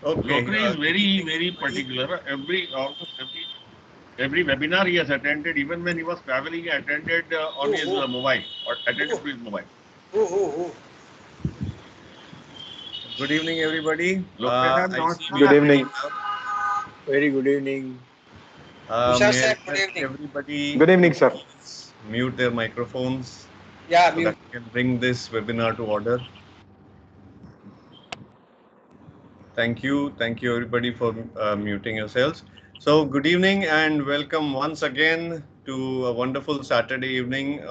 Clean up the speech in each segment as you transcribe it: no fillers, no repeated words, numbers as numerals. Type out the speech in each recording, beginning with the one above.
Okay. Lokri is very particular. Every webinar he has attended, even when he was traveling, he attended on his mobile or attended to his mobile. Good evening, everybody. Good evening. Very good evening. May I request everybody Good evening, to sir. please mute their microphones Yeah, so that we can bring this webinar to order. Thank you everybody for muting yourselves. So good evening and welcome once again to a wonderful Saturday evening,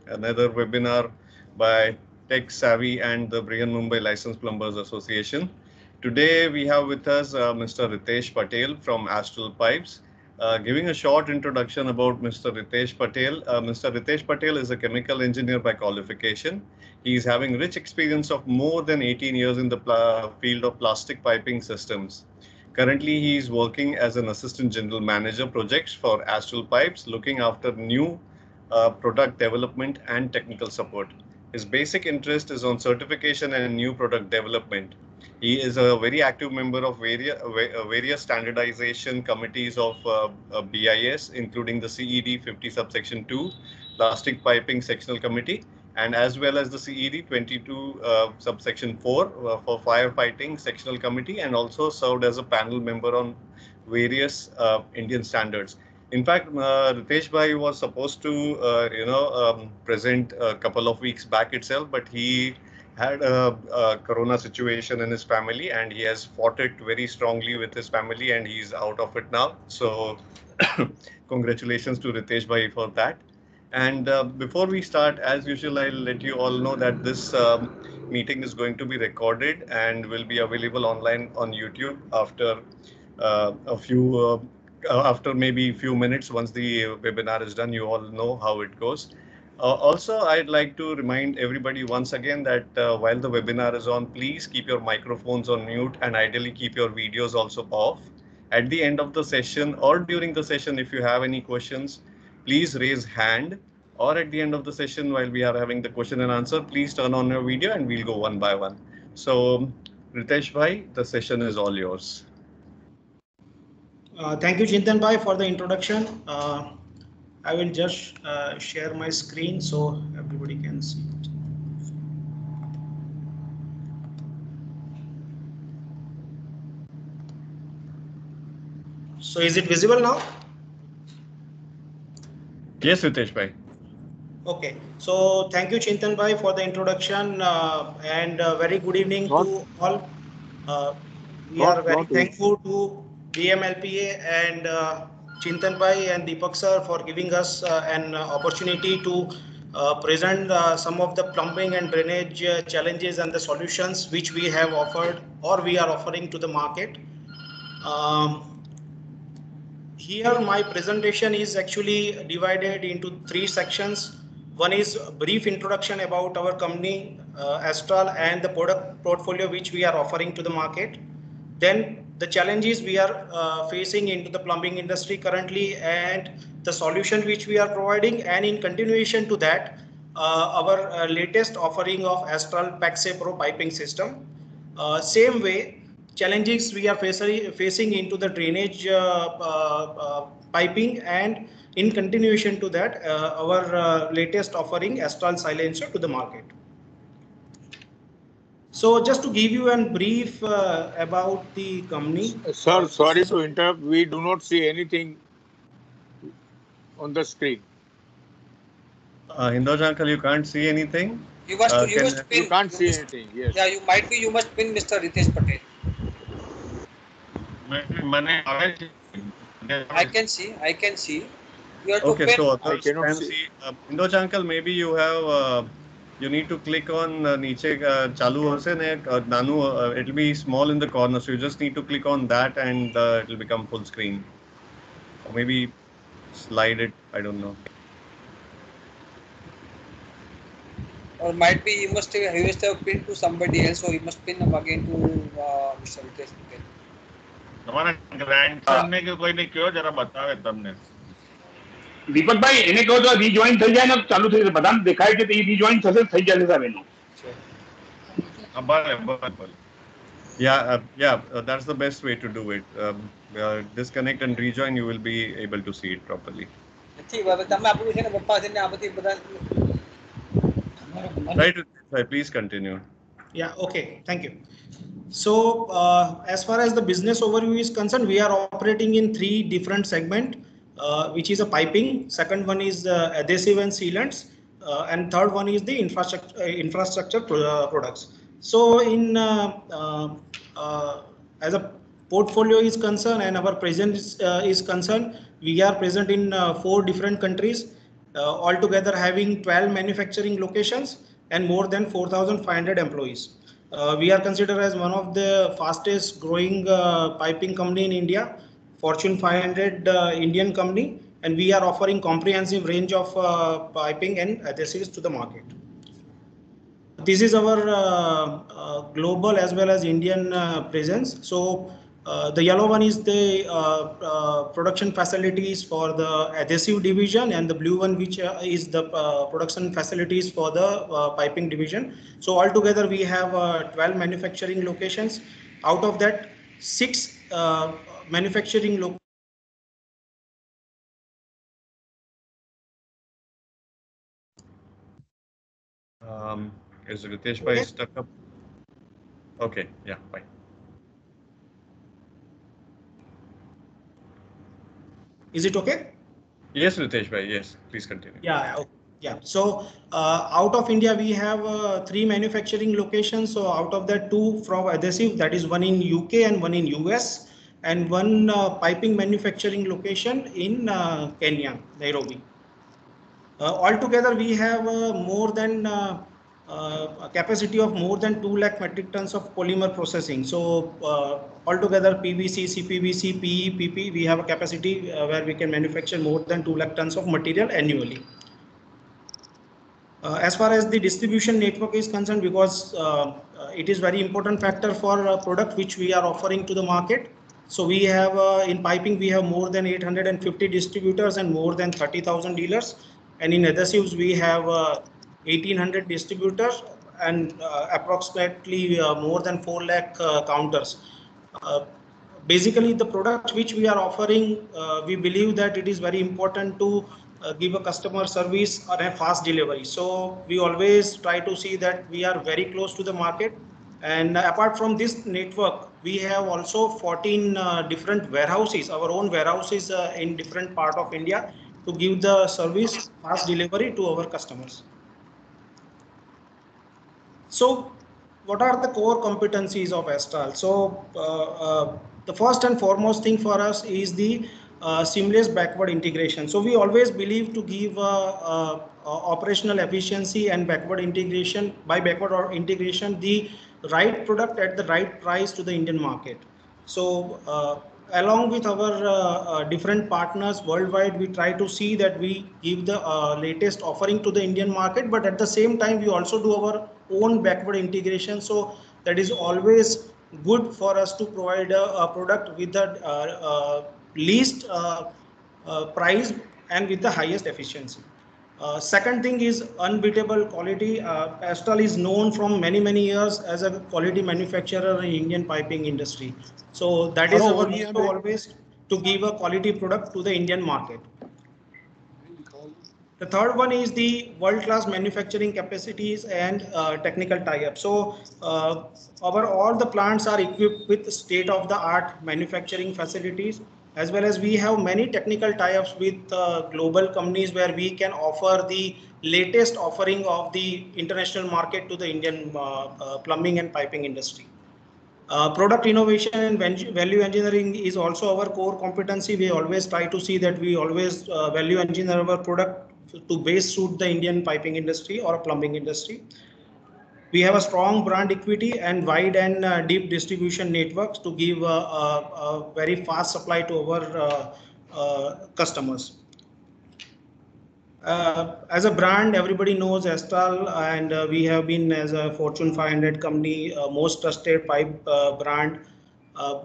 another webinar by Tech Savvy and the Brihan Mumbai Licensed Plumbers Association. Today we have with us Mr. Ritesh Patel from Astral Pipes. Giving a short introduction about Mr. Ritesh Patel. Mr. Ritesh Patel is a chemical engineer by qualification. He is having rich experience of more than 18 years in the field of plastic piping systems. Currently, he is working as an assistant general manager projects for Astral Pipes, looking after new product development and technical support. His basic interest is on certification and new product development. He is a very active member of various standardization committees of BIS, including the CED 50 subsection 2, Plastic Piping Sectional Committee, and as well as the CED 22 subsection 4 for Firefighting Sectional Committee, and also served as a panel member on various Indian standards. In fact, Ritesh Bhai was supposed to, present a couple of weeks back itself, but he had a corona situation in his family and he has fought it very strongly with his family and he's out of it now. So congratulations to Ritesh Bhai for that. And before we start, as usual, I'll let you all know that this meeting is going to be recorded and will be available online on YouTube after maybe a few minutes. Once the webinar is done, you all know how it goes. Also, I'd like to remind everybody once again that while the webinar is on, please keep your microphones on mute and ideally keep your videos also off. At the end of the session or during the session, if you have any questions, please raise hand, or at the end of the session while we are having the question and answer, please turn on your video and we'll go one by one. So Ritesh Bhai, the session is all yours. Thank you, Chintan Bhai, for the introduction. I will just share my screen so everybody can see it. So is it visible now? Yes, Ritesh Bhai. Okay, so thank you, Chintan Bhai, for the introduction and very good evening to all. We are very thankful to BMLPA and Chintan Bhai and Deepak sir for giving us an opportunity to present some of the plumbing and drainage challenges and the solutions which we have offered or we are offering to the market. Here my presentation is actually divided into three sections. One is a brief introduction about our company Astral and the product portfolio which we are offering to the market. Then the challenges we are facing into the plumbing industry currently and the solution which we are providing, and in continuation to that our latest offering of Astral Paxe Pro piping system. Same way, challenges we are facing into the drainage piping, and in continuation to that our latest offering Astral Silencer to the market. So just to give you a brief about the company. Sir, sorry to interrupt. We do not see anything on the screen. Hindoj uncle, you can't see anything? You must pin. You can't see anything, yes. Yeah, you must pin Mr. Ritesh Patel. I can see. You have to pin. So others can see. Hindoj uncle, maybe you have, you need to click on niche chalu hose ne nanu, it will be small in the corner. So you just need to click on that and it will become full screen. Or maybe slide it, I don't know. Or might be you must have pinned to somebody else, so you must pin them again to Mr. Ritesh Patel. તમારા ગ્રાન્ડસન ને કે કોઈને કયો જરા બતાવે તમને. દીપકભાઈ એને કહો તો રીજોઈન થઈ જાય ને ચાલુ થઈ જાય, બધાને દેખાય છે તો એ રીજોઈન થશે થઈ જશે સાહેબ એનું. ભલે. That's the best way to do it. Disconnect and rejoin, you will be able to see it properly. Right, please continue. Yeah, okay, thank you. So as far as the business overview is concerned, we are operating in three different segments, which is a piping. Second one is adhesive and sealants, and third one is the infrastructure products. So in as a portfolio is concerned and our presence is concerned, we are present in 4 different countries, altogether having 12 manufacturing locations and more than 4,500 employees. We are considered as one of the fastest growing piping company in India, Fortune 500 Indian company, and we are offering comprehensive range of piping and adhesives to the market. This is our global as well as Indian presence. So the yellow one is the production facilities for the adhesive division, and the blue one which is the production facilities for the piping division. So altogether we have 12 manufacturing locations. Out of that, 6 manufacturing locations. Is Ritesh Bhai stuck up? Okay, yeah, fine. Is it okay? Yes, Ritesh Bhai, yes, please continue. Yeah, okay. Yeah, so out of India, we have 3 manufacturing locations. So out of that, 2 from adhesive, that is one in UK and one in US, and one piping manufacturing location in Kenya, Nairobi. Altogether, we have more than a capacity of more than 2 lakh metric tons of polymer processing. So altogether, PVC, CPVC, PE, PP, we have a capacity where we can manufacture more than 2 lakh tons of material annually. As far as the distribution network is concerned, because it is very important factor for a product which we are offering to the market. So we have in piping, we have more than 850 distributors and more than 30,000 dealers. And in adhesives, we have 1,800 distributors and approximately more than 4 lakh counters. Basically, the product which we are offering, we believe that it is very important to give a customer service or a fast delivery. So we always try to see that we are very close to the market. And apart from this network, we have also 14 different warehouses, our own warehouses in different part of India to give the service fast delivery to our customers. So what are the core competencies of Astral? So the first and foremost thing for us is the seamless backward integration. So we always believe to give operational efficiency and backward integration, by backward integration, the right product at the right price to the Indian market. So along with our different partners worldwide, we try to see that we give the latest offering to the Indian market, but at the same time, we also do our own backward integration. So that is always good for us to provide a product with the least price and with the highest efficiency. Second thing is unbeatable quality. Astral is known from many years as a quality manufacturer in Indian piping industry. So that is our motto always, to give a quality product to the Indian market. The third one is the world-class manufacturing capacities and technical tie-up. So all the plants are equipped with state-of-the-art manufacturing facilities, as well as we have many technical tie-ups with global companies where we can offer the latest offering of the international market to the Indian plumbing and piping industry. Product innovation and value engineering is also our core competency. We always try to see that we always value engineer our product to best suit the Indian piping industry or plumbing industry. We have a strong brand equity and wide and deep distribution networks to give a very fast supply to our customers. As a brand, everybody knows Astral, and we have been, as a Fortune 500 company, most trusted pipe brand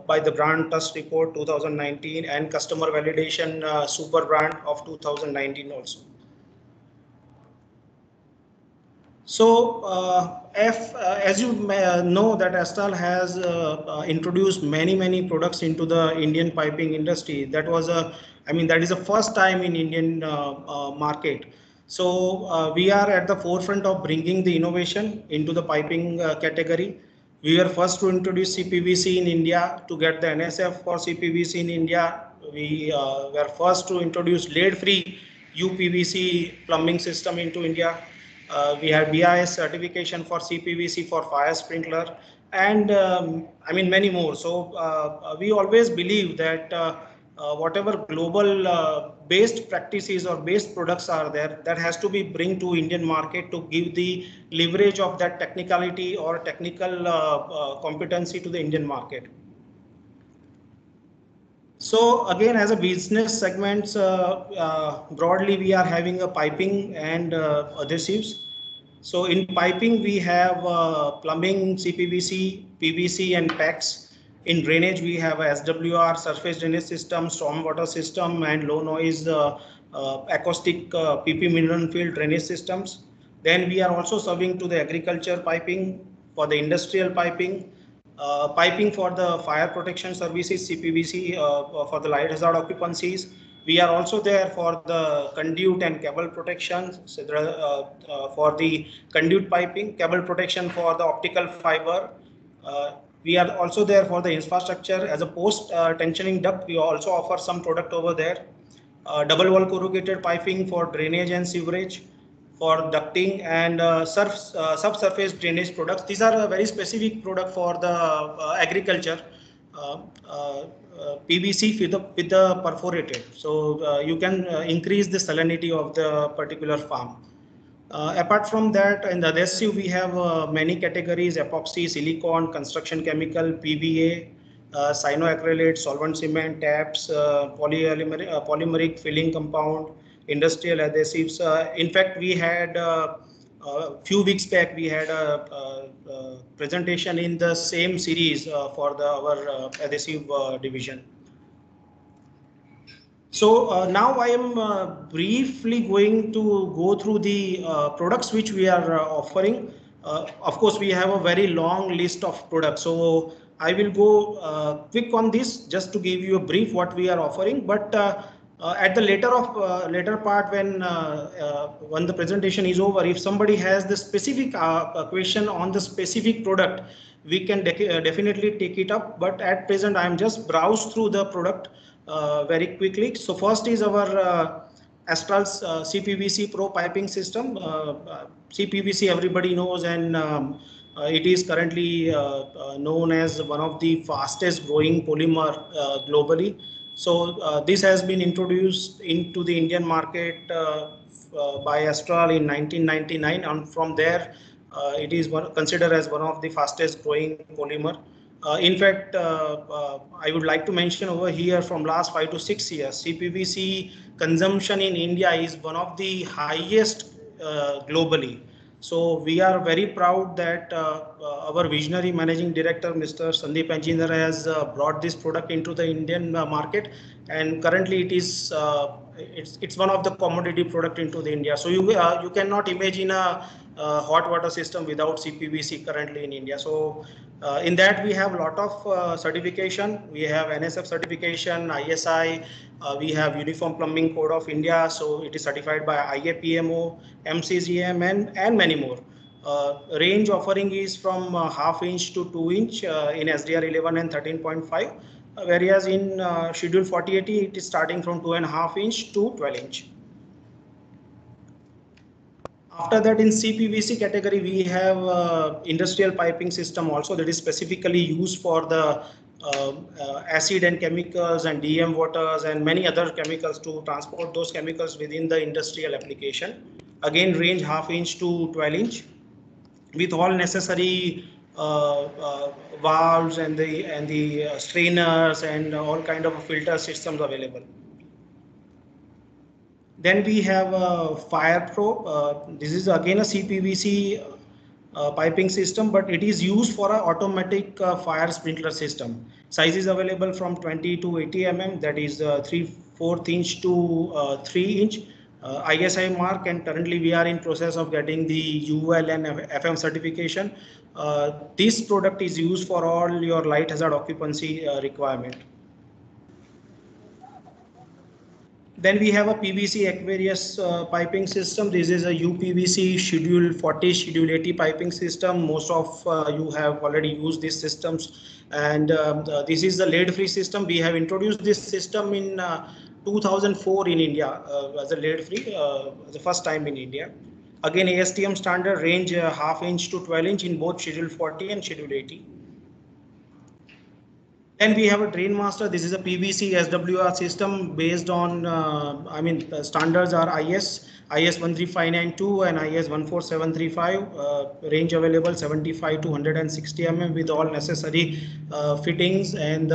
by the Brand Trust Report 2019 and Customer Validation Super Brand of 2019 also. So, as you may know, that Astral has introduced many products into the Indian piping industry. That was that is the first time in Indian market. So we are at the forefront of bringing the innovation into the piping category. We were first to introduce CPVC in India to get the NSF for CPVC in India. We were first to introduce lead-free UPVC plumbing system into India. We have BIS certification for CPVC for fire sprinkler, and many more. So we always believe that whatever global based practices or based products are there, that has to be bring to Indian market to give the leverage of that technicality or technical competency to the Indian market. So again, as a business segments, broadly we are having a piping and adhesives. So in piping we have plumbing, CPVC, PVC and PEX. In drainage we have a SWR, surface drainage system, stormwater system and low noise acoustic PP mineral field drainage systems. Then we are also serving to the agriculture piping, for the industrial piping, piping for the fire protection services, CPVC for the light hazard occupancies. We are also there for the conduit and cable protection, so for the conduit piping, cable protection for the optical fiber. We are also there for the infrastructure as a post tensioning duct. We also offer some product over there. Double wall corrugated piping for drainage and sewerage, for ducting and subsurface drainage products. These are a very specific product for the agriculture. PVC with the perforated, so you can increase the salinity of the particular farm. Apart from that, in the adhesive we have many categories: epoxy, silicone, construction chemical, PVA, cyanoacrylate, solvent cement, taps, polymeric filling compound, industrial adhesives. In fact, we had a few weeks back we had a presentation in the same series for our adhesive division. So now I am briefly going to go through the products which we are offering. Of course, we have a very long list of products, so I will go quick on this just to give you a brief what we are offering. But at the later part, when the presentation is over, if somebody has the specific question on the specific product, we can definitely take it up. But at present, I am just browse through the product very quickly. So first is our Astral's CPVC Pro piping system. CPVC everybody knows, and it is currently known as one of the fastest growing polymer globally. So this has been introduced into the Indian market by Astral in 1999, and from there it is considered as one of the fastest growing polymer. In fact, I would like to mention over here, from last 5 to 6 years, CPVC consumption in India is one of the highest globally. So we are very proud that our visionary managing director, Mr. Sandeep Engineer, has brought this product into the Indian market, and currently it is it's one of the commodity product into the India. So you cannot imagine a hot water system without CPVC currently in India. So in that we have a lot of certification. We have NSF certification, ISI, we have Uniform Plumbing Code of India, so it is certified by IAPMO, MCGM, and many more. Range offering is from half inch to 2 inch in SDR 11 and 13.5, whereas in Schedule 4080 it is starting from 2.5 inch to 12 inch. After that, in CPVC category, we have industrial piping system also, that is specifically used for the acid and chemicals and DM waters and many other chemicals, to transport those chemicals within the industrial application. Again, range half inch to 12 inch with all necessary valves and the strainers and all kind of filter systems available. Then we have Fire Pro. This is again a CPVC piping system, but it is used for an automatic fire sprinkler system. Size is available from 20 to 80 mm, that is 3/4 inch to 3 inch. ISI mark, and currently we are in process of getting the UL and FM certification. This product is used for all your light hazard occupancy requirement. Then we have a PVC Aquarius piping system. This is a UPVC Schedule 40, Schedule 80 piping system. Most of you have already used these systems, and this is the lead-free system. We have introduced this system in 2004 in India as a lead-free, the first time in India. Again, ASTM standard, range half inch to 12 inch in both Schedule 40 and Schedule 80. Then we have a Drain Master. This is a PVC SWR system based on, standards are IS 13592 and IS 14735. Range available 75 to 160 mm with all necessary fittings and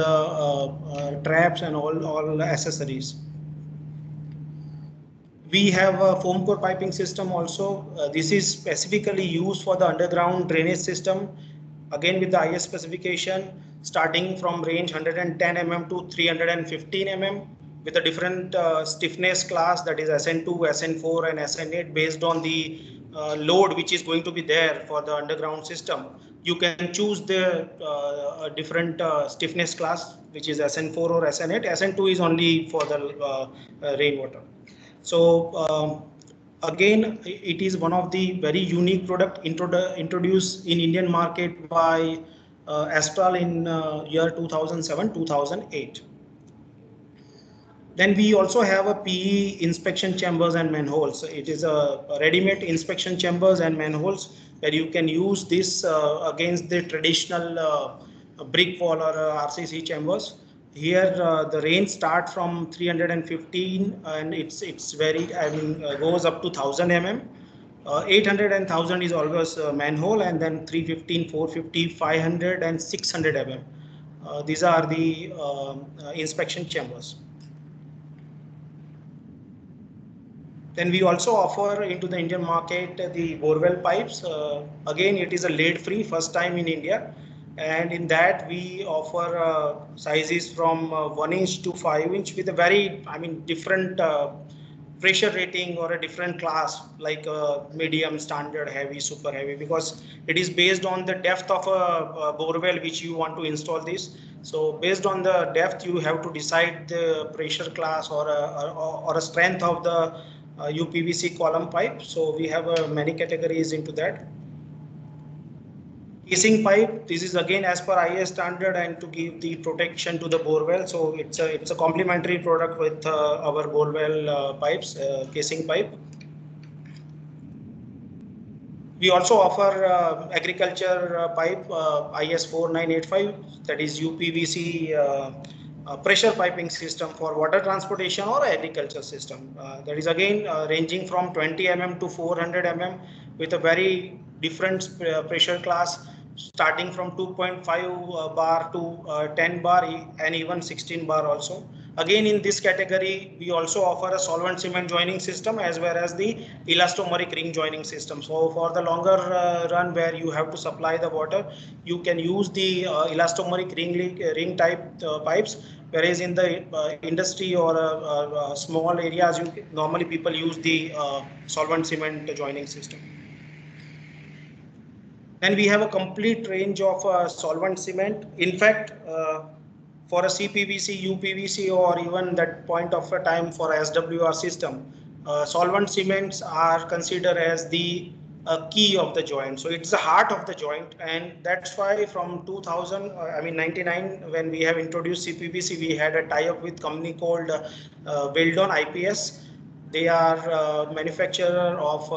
traps and all accessories. We have a foam core piping system also. This is specifically used for the underground drainage system. Again, with the IS specification, starting from range 110 mm to 315 mm with a different stiffness class, that is SN2, SN4 and SN8 based on the load which is going to be there for the underground system. You can choose the different stiffness class, which is SN4 or SN8. SN2 is only for the rainwater. So again, it is one of the very unique product introduced in Indian market by Astral in year 2007-2008. Then we also have a PE inspection chambers and manholes. It is a ready-made inspection chambers and manholes where you can use this against the traditional brick wall or RCC chambers. Here the range start from 315 and it's very, goes up to 1000 mm. 800 and 1000 is always manhole, and then 315, 450, 500 and 600 mm. These are the inspection chambers. Then we also offer into the Indian market the borewell pipes. Again, it is a lead-free, first time in India. And in that we offer sizes from 1 inch to 5 inch with a very, different pressure rating or a different class, like medium, standard, heavy, super heavy, because it is based on the depth of a borewell which you want to install this. So based on the depth, you have to decide the pressure class or a strength of the UPVC column pipe. So we have many categories into that. Casing pipe, this is again as per IS standard and to give the protection to the borewell. So it's a complementary product with our borewell pipes, casing pipe. We also offer agriculture pipe IS 4985, that is UPVC pressure piping system for water transportation or agriculture system. That is again ranging from 20 mm to 400 mm with a very different pressure class, starting from 2.5 bar to 10 bar and even 16 bar also. Again, in this category, we also offer a solvent cement joining system as well as the elastomeric ring joining system. So for the longer run where you have to supply the water, you can use the elastomeric ring type pipes, whereas in the industry or small areas, normally people use the solvent cement joining system. Then we have a complete range of solvent cement. In fact, for a CPVC, UPVC, or even that point of a time for SWR system, solvent cements are considered as the key of the joint. So it's the heart of the joint, and that's why from 99 when we have introduced CPVC, we had a tie-up with company called Weldon IPS. They are manufacturer of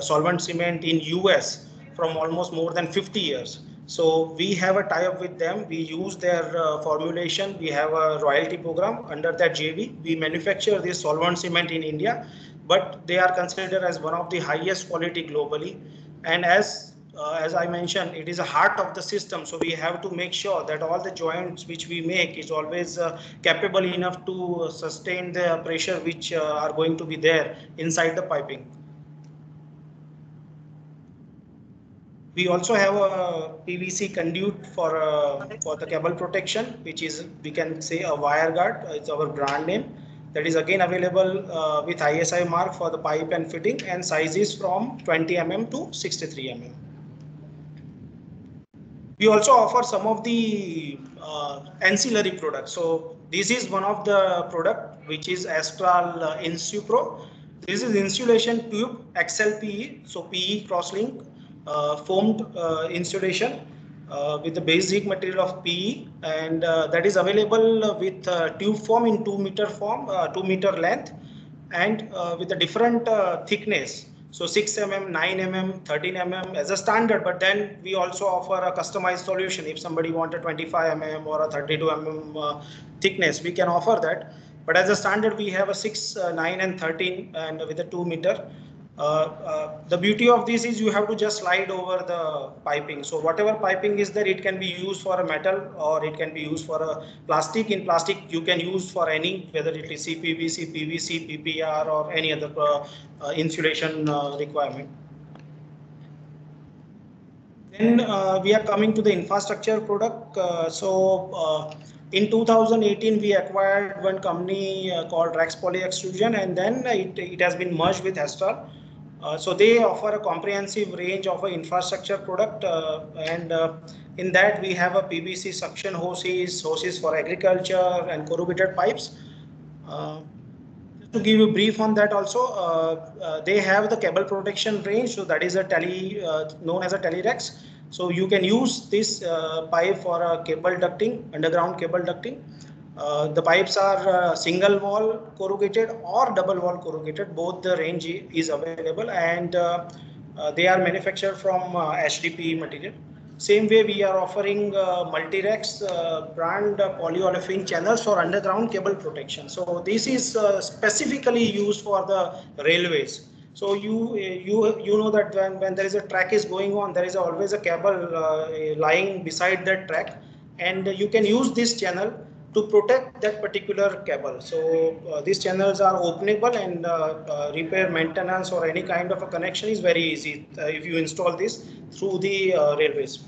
solvent cement in US from almost more than 50 years. So we have a tie-up with them. We use their formulation. We have a royalty program under that JV. We manufacture this solvent cement in India, but they are considered as one of the highest quality globally. And as I mentioned, it is a heart of the system. So we have to make sure that all the joints which we make is always capable enough to sustain the pressure which are going to be there inside the piping. We also have a PVC conduit for the cable protection, which is, we can say, a WireGuard. It's our brand name. that is again available with ISI mark for the pipe and fitting, and sizes from 20 mm to 63 mm. We also offer some of the ancillary products. So this is one of the product which is Astral InsuPro. This is insulation tube XLPE, so PE crosslink foamed insulation with the basic material of PE, and that is available with tube form in 2 meter form, 2 meter length, and with a different thickness. So 6 mm, 9 mm, 13 mm as a standard, but then we also offer a customized solution. If somebody wants a 25 mm or a 32 mm thickness, we can offer that. But as a standard, we have a 6, 9 and 13 and with a 2 meter. The beauty of this is you have to just slide over the piping. So whatever piping is there, it can be used for a metal or it can be used for a plastic. In plastic, you can use for any, whether it is CPVC, PVC, PPR or any other insulation requirement. Then we are coming to the infrastructure product. In 2018, we acquired one company called Rex Poly Extrusion, and then it has been merged with Astral. So they offer a comprehensive range of an infrastructure product, and in that we have a PVC suction hoses for agriculture, and corrugated pipes. Just to give you a brief on that also, they have the cable protection range, so that is a known as a Telerex. So you can use this pipe for a cable ducting, underground cable ducting. The pipes are single wall corrugated or double wall corrugated. Both the range is available, and they are manufactured from HDPE material. Same way, we are offering Multirex brand polyolefin channels for underground cable protection. So this is specifically used for the railways. So you know that when there is a track is going on, there is always a cable lying beside that track, and you can use this channel to protect that particular cable. So these channels are openable, and repair, maintenance or any kind of a connection is very easy if you install this through the railways.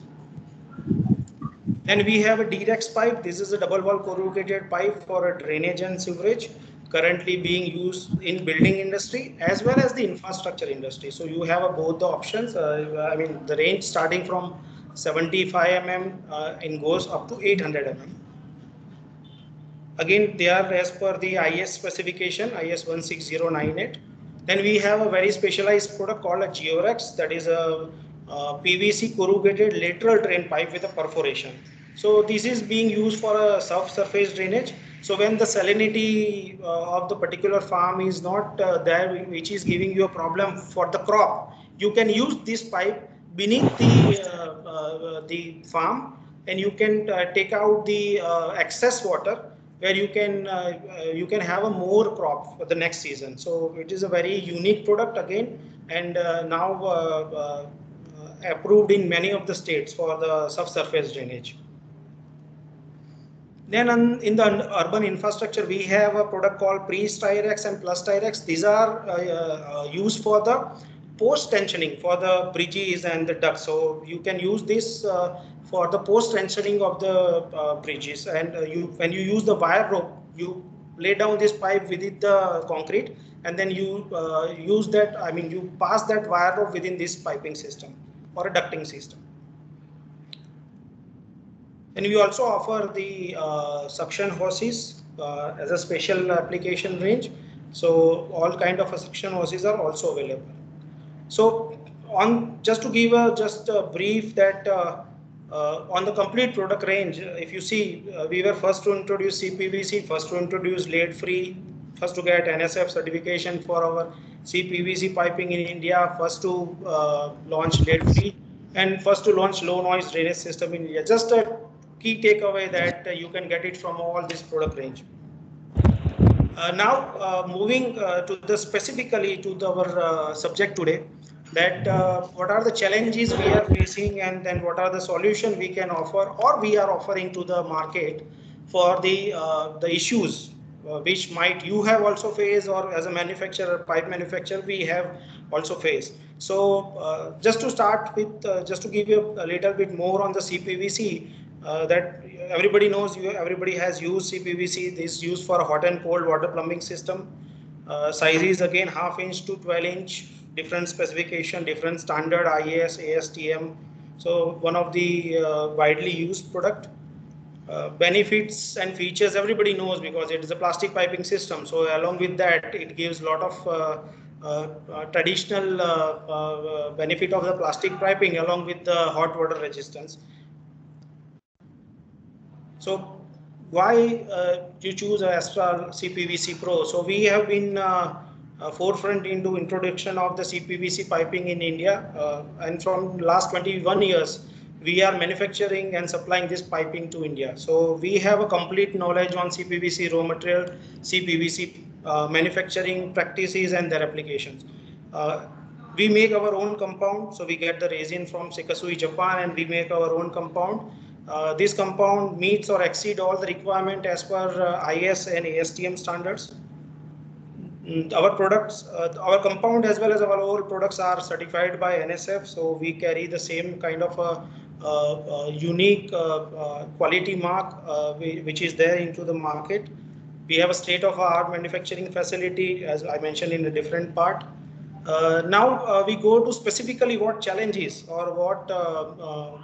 Then we have a D-Rex pipe. This is a double wall corrugated pipe for a drainage and sewerage, currently being used in building industry as well as the infrastructure industry. So you have both the options. I mean, the range starting from 75 mm and goes up to 800 mm. Again, they are as per the IS specification, IS 16098. Then we have a very specialized product called a Georex, that is a PVC corrugated lateral drain pipe with a perforation. So this is being used for a subsurface drainage. So when the salinity of the particular farm is not there, which is giving you a problem for the crop, you can use this pipe beneath the farm, and you can take out the excess water, where you can have a more crop for the next season. So it is a very unique product again, and now approved in many of the states for the subsurface drainage. Then in the urban infrastructure, we have a product called Pre-Styrex and Plus Styrex. These are used for the post tensioning for the bridges and the ducts. So you can use this for the post tensioning of the bridges. And when you use the wire rope, you lay down this pipe within the concrete, and then you use that. I mean, you pass that wire rope within this piping system or a ducting system. And we also offer the suction hoses as a special application range. So all kind of suction hoses are also available. So just to give a brief that on the complete product range, if you see, we were first to introduce CPVC, first to introduce lead free, first to get NSF certification for our CPVC piping in India, first to launch lead free, and first to launch low noise drainage system in India. Just a key takeaway that you can get it from all this product range. Now moving to the specifically to our subject today, that what are the challenges we are facing, and then what are the solutions we can offer or we are offering to the market for the issues which might you have also faced, or as a manufacturer, pipe manufacturer, we have also faced. So just to start with, just to give you a little bit more on the CPVC, that everybody knows. Everybody has used CPVC. This is used for hot and cold water plumbing system. Size is again 1/2 inch to 12 inch. Different specification, different standard, IS, ASTM. So one of the widely used product. Benefits and features everybody knows because it is a plastic piping system. So along with that, it gives a lot of traditional benefit of the plastic piping along with the hot water resistance. So why you choose Astral CPVC Pro? So we have been forefront into introduction of the CPVC piping in India, and from last 21 years we are manufacturing and supplying this piping to India. So we have a complete knowledge on CPVC raw material, CPVC manufacturing practices and their applications. We make our own compound, so we get the resin from Sekisui, Japan, and we make our own compound. This compound meets or exceed all the requirement as per IS and ASTM standards. Our products, our compound as well as our all products are certified by NSF, so we carry the same kind of a unique quality mark which is there into the market. We have a state-of-the-art manufacturing facility, as I mentioned in a different part. Now we go to specifically what challenges or what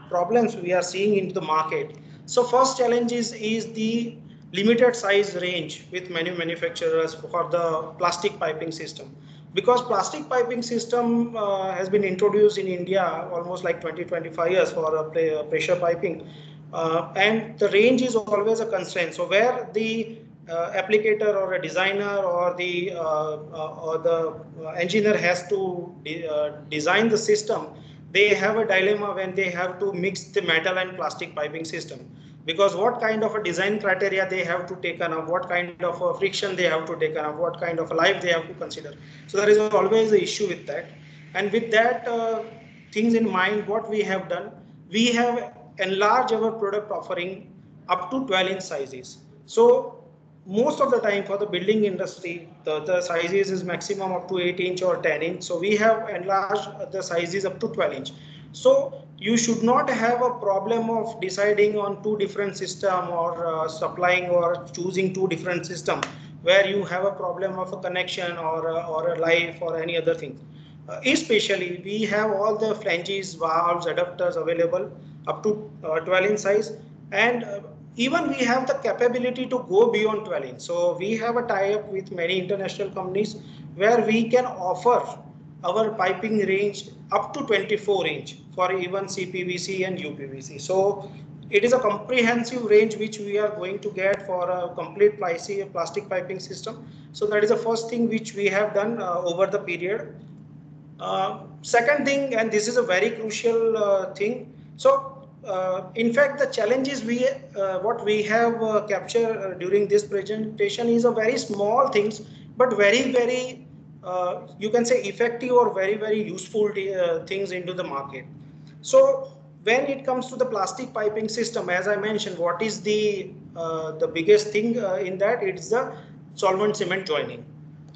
problems we are seeing into the market. So first challenge is the limited size range with many manufacturers for the plastic piping system. Because plastic piping system has been introduced in India almost like 20-25 years for pressure piping, and the range is always a constraint. So where the applicator or a designer or the engineer has to design the system, they have a dilemma when they have to mix the metal and plastic piping system. Because what kind of a design criteria they have to take on, what kind of a friction they have to take on, what kind of a life they have to consider. So there is always an issue with that. And with that things in mind, what we have done, we have enlarged our product offering up to 12-inch sizes. So most of the time for the building industry, the sizes is maximum up to 8-inch or 10-inch. So we have enlarged the sizes up to 12-inch. So you should not have a problem of deciding on two different system or supplying or choosing two different system where you have a problem of a connection or a life or any other thing. Especially we have all the flanges, valves, adapters available up to 12-inch size, and even we have the capability to go beyond 12-inch. So we have a tie-up with many international companies where we can offer our piping range up to 24-inch for even CPVC and UPVC. So it is a comprehensive range which we are going to get for a complete plastic piping system. So that is the first thing which we have done over the period. Second thing, and this is a very crucial thing. So in fact, the challenges what we have captured during this presentation is a very small things, but very you can say effective or very useful things into the market. So when it comes to the plastic piping system, as I mentioned, what is the biggest thing in that? It's the solvent cement joining,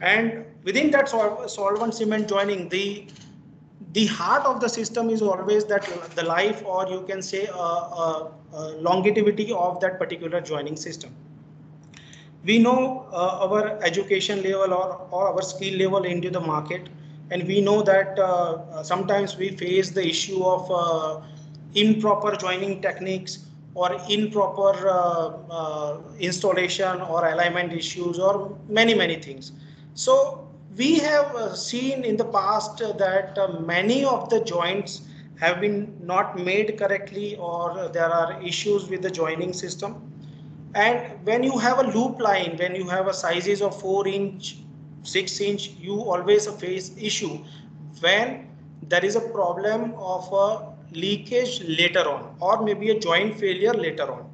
and within that solvent cement joining, the heart of the system is always that the life, or you can say longevity of that particular joining system. We know our education level or our skill level into the market, and we know that sometimes we face the issue of improper joining techniques or improper installation or alignment issues or many things. So we have seen in the past that many of the joints have been not made correctly, or there are issues with the joining system. And when you have a loop line, when you have a sizes of 4-inch, 6-inch, you always face issue when there is a problem of a leakage later on, or maybe a joint failure later on.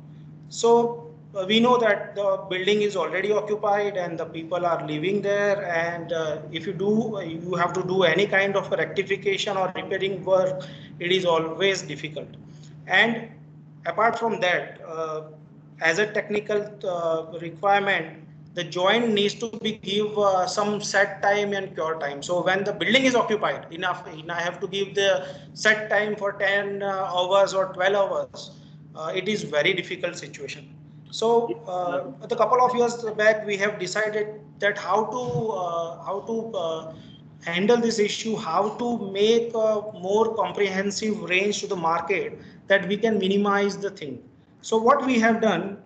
So we know that the building is already occupied and the people are living there, and if you have to do any kind of rectification or repairing work, it is always difficult. And apart from that, as a technical requirement, the joint needs to be give some set time and cure time. So when the building is occupied, I have to give the set time for 10 hours or 12 hours. it is very difficult situation. So a couple of years back, we have decided that how to handle this issue, how to make a more comprehensive range to the market that we can minimize the thing. So what we have done,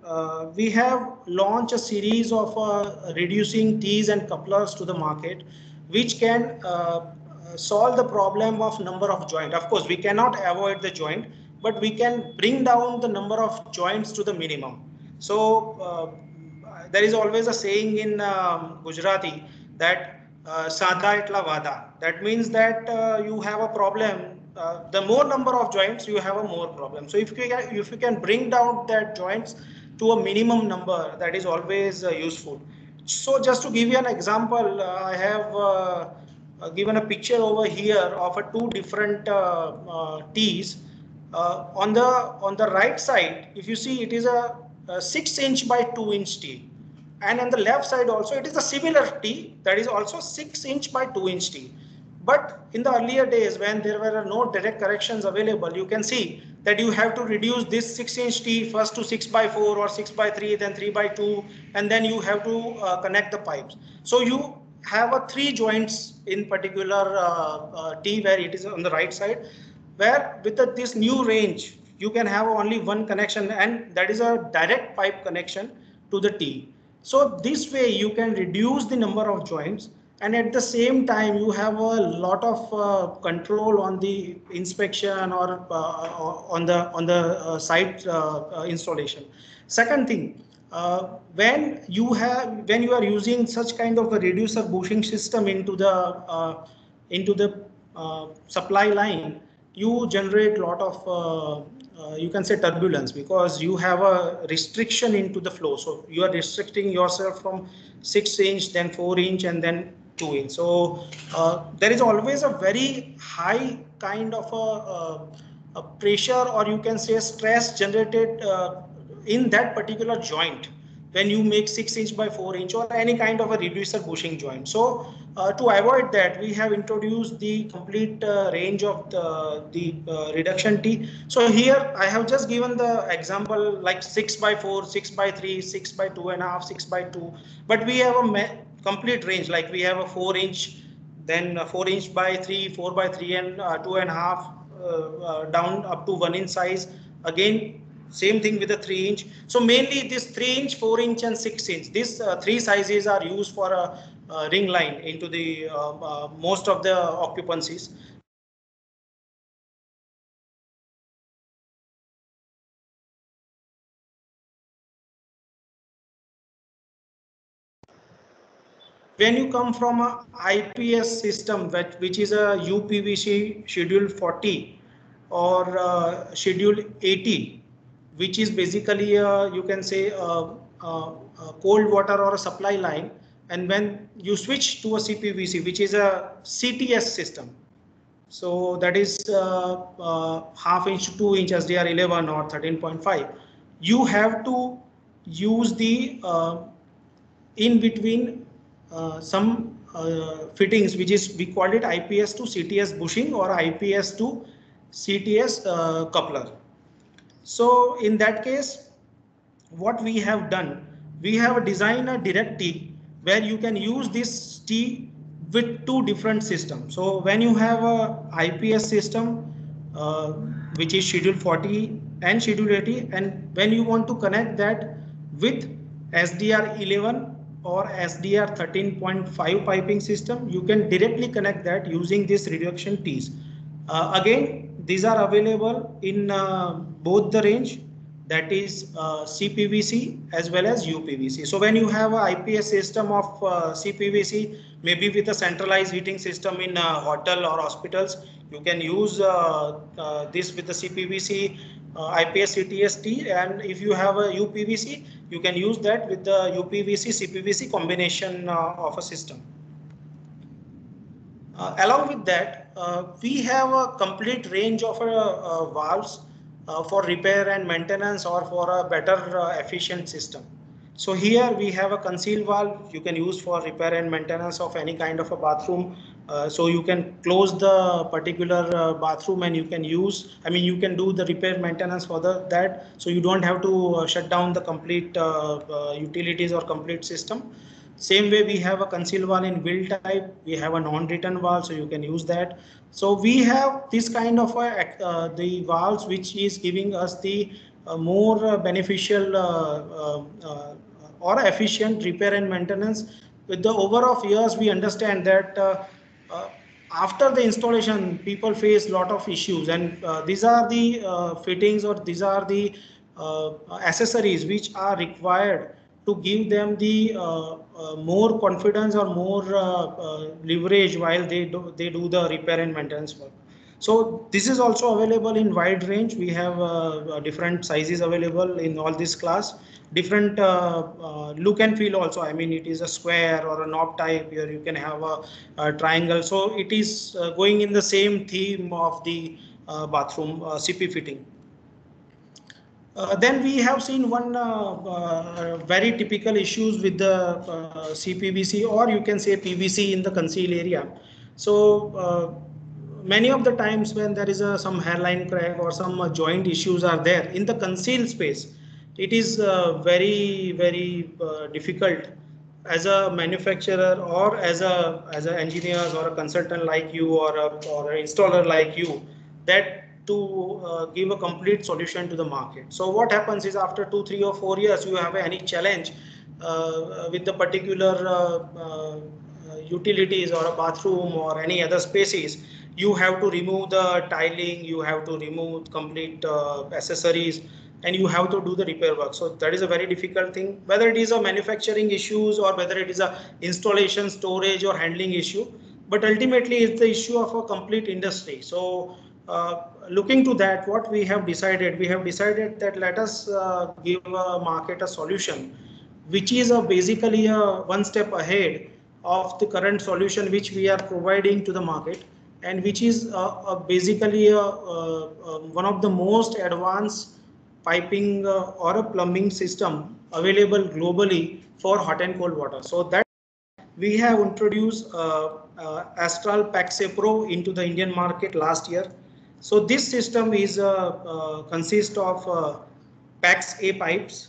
we have launched a series of reducing tees and couplers to the market, which can solve the problem of number of joint. Of course, we cannot avoid the joint, but we can bring down the number of joints to the minimum. So there is always a saying in Gujarati that Sada etla vada. That means that you have a problem. The more number of joints, you have a more problem. So if you can bring down that joints to a minimum number, that is always useful. So just to give you an example, I have given a picture over here of two different tees. On the right side, if you see, it is a 6" by 2" tee, and on the left side also it is a similar tee that is also 6" by 2" tee. But in the earlier days, when there were no direct corrections available, you can see that you have to reduce this 6" tee first to 6/4 or 6/3, then 3/2, and then you have to connect the pipes. So you have a 3 joints in particular tee where it is on the right side, where with this new range, you can have only one connection, and that is a direct pipe connection to the tee. So this way you can reduce the number of joints, and at the same time you have a lot of control on the inspection or on the site installation. Second thing, when you are using such kind of a reducer bushing system into the supply line, you generate a lot of you can say turbulence, because you have a restriction into the flow. So you are restricting yourself from 6", then 4", and then 2". So there is always a very high kind of a pressure, or you can say stress generated in that particular joint when you make 6" by 4" or any kind of a reducer bushing joint. So to avoid that, we have introduced the complete range of the reduction tee. So here I have just given the example like 6/4, 6/3, 6/2.5, 6/2, but we have a complete range, like we have a 4", then 4"/3, 4/3, and 2.5 down up to 1" size. Again, same thing with the 3". So mainly this 3", 4", and 6". These 3 sizes are used for a ring line into the most of the occupancies. When you come from a IPS system, which is a UPVC Schedule 40 or Schedule 80, which is basically you can say a cold water or a supply line, and when you switch to a CPVC, which is a CTS system, so that is 1/2" to 2" SDR 11 or 13.5, you have to use the in between some fittings, which is, we call it IPS to CTS bushing or IPS to CTS coupler. So in that case, what we have done, we have designed a direct tee where you can use this tee with 2 different systems. So when you have a IPS system, which is Schedule 40 and Schedule 80, and when you want to connect that with SDR 11 or SDR 13.5 piping system, you can directly connect that using this reduction tees. Again, these are available in both the range, that is CPVC as well as UPVC. So when you have a IPS system of CPVC, maybe with a centralized heating system in a hotel or hospitals, you can use this with the CPVC IPS CTS tee, and if you have a UPVC, you can use that with the UPVC CPVC combination of a system. Along with that, we have a complete range of valves for repair and maintenance or for a better efficient system. So here we have a conceal valve you can use for repair and maintenance of any kind of a bathroom So you can close the particular bathroom and you can use, I mean, you can do the repair maintenance for that. So you don't have to shut down the complete utilities or complete system. Same way, we have a conceal valve in build type. We have a non-return valve, so you can use that. So we have this kind of the valves which is giving us the more beneficial or efficient repair and maintenance. With the over of years, we understand that uh, after the installation, people face a lot of issues, and these are the fittings or these are the accessories which are required to give them the more confidence or more leverage while they do the repair and maintenance work. So this is also available in wide range. We have different sizes available in all this class. Different look and feel also. I mean, it is a square or a knob type. Here you can have a triangle. So it is going in the same theme of the bathroom CP fitting. Then we have seen one very typical issues with the CPVC, or you can say PVC in the conceal area. So many of the times when there is some hairline crack or some joint issues are there in the conceal space, it is very difficult as a manufacturer or as an engineer or a consultant like you or an installer like you, that to give a complete solution to the market. So what happens is after 2, 3 or 4 years, you have any challenge with the particular utilities or a bathroom or any other spaces, you have to remove the tiling, you have to remove complete accessories, and you have to do the repair work. So that is a very difficult thing, whether it is a manufacturing issues or whether it is a installation, storage or handling issue, but ultimately it's the issue of a complete industry. So looking to that, what we have decided that let us give a market a solution which is basically one step ahead of the current solution which we are providing to the market, and which is basically one of the most advanced piping or a plumbing system available globally for hot and cold water. So that we have introduced Astral PAX-A Pro into the Indian market last year. So this system is consists of PAX-A pipes,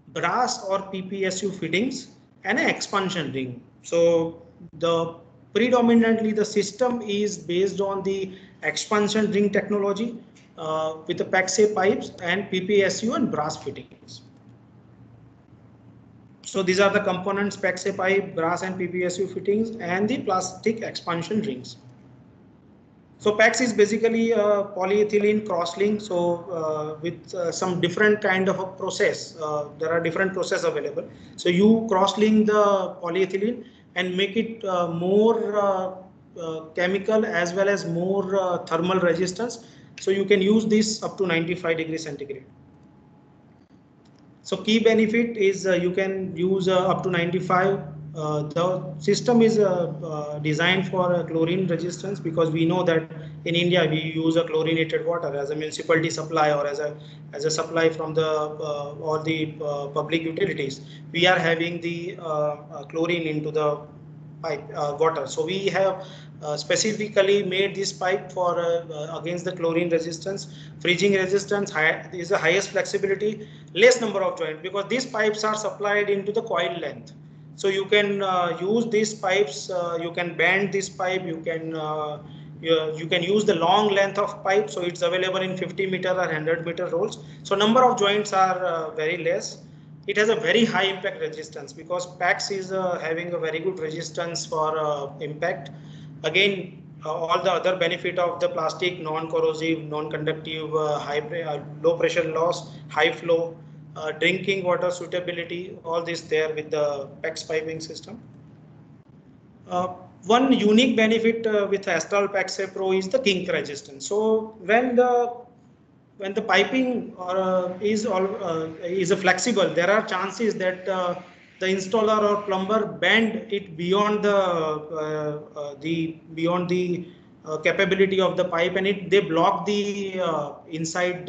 brass or PPSU fittings, and an expansion ring. So predominantly the system is based on the expansion ring technology with the PAX-A pipes and PPSU and brass fittings. So these are the components: PAX-A pipe, brass and PPSU fittings, and the plastic expansion rings. So PAX is basically a polyethylene cross-link. So with some different kind of a process, there are different process available. So you cross-link the polyethylene and make it more chemical as well as more thermal resistance. So you can use this up to 95 degrees centigrade. So key benefit is you can use up to 95. The system is designed for chlorine resistance, because we know that in India we use a chlorinated water as a municipality supply or as a supply from the all the public utilities. We are having the chlorine into the pipe water. So we have specifically made this pipe for against the chlorine resistance, freezing resistance, is the highest flexibility, less number of joints, because these pipes are supplied into the coil length. So you can use these pipes, you can bend this pipe, you can use the long length of pipe. So it's available in 50 meter or 100 meter rolls. So number of joints are very less. It has a very high impact resistance, because PAX is having a very good resistance for impact. Again, all the other benefit of the plastic: non-corrosive, non-conductive, low pressure loss, high flow, drinking water suitability, all this there with the PAX piping system. One unique benefit with Astral PAX-A Pro is the kink resistance. So when the piping is flexible, there are chances that the installer or plumber bend it beyond the capability of the pipe, and they block the inside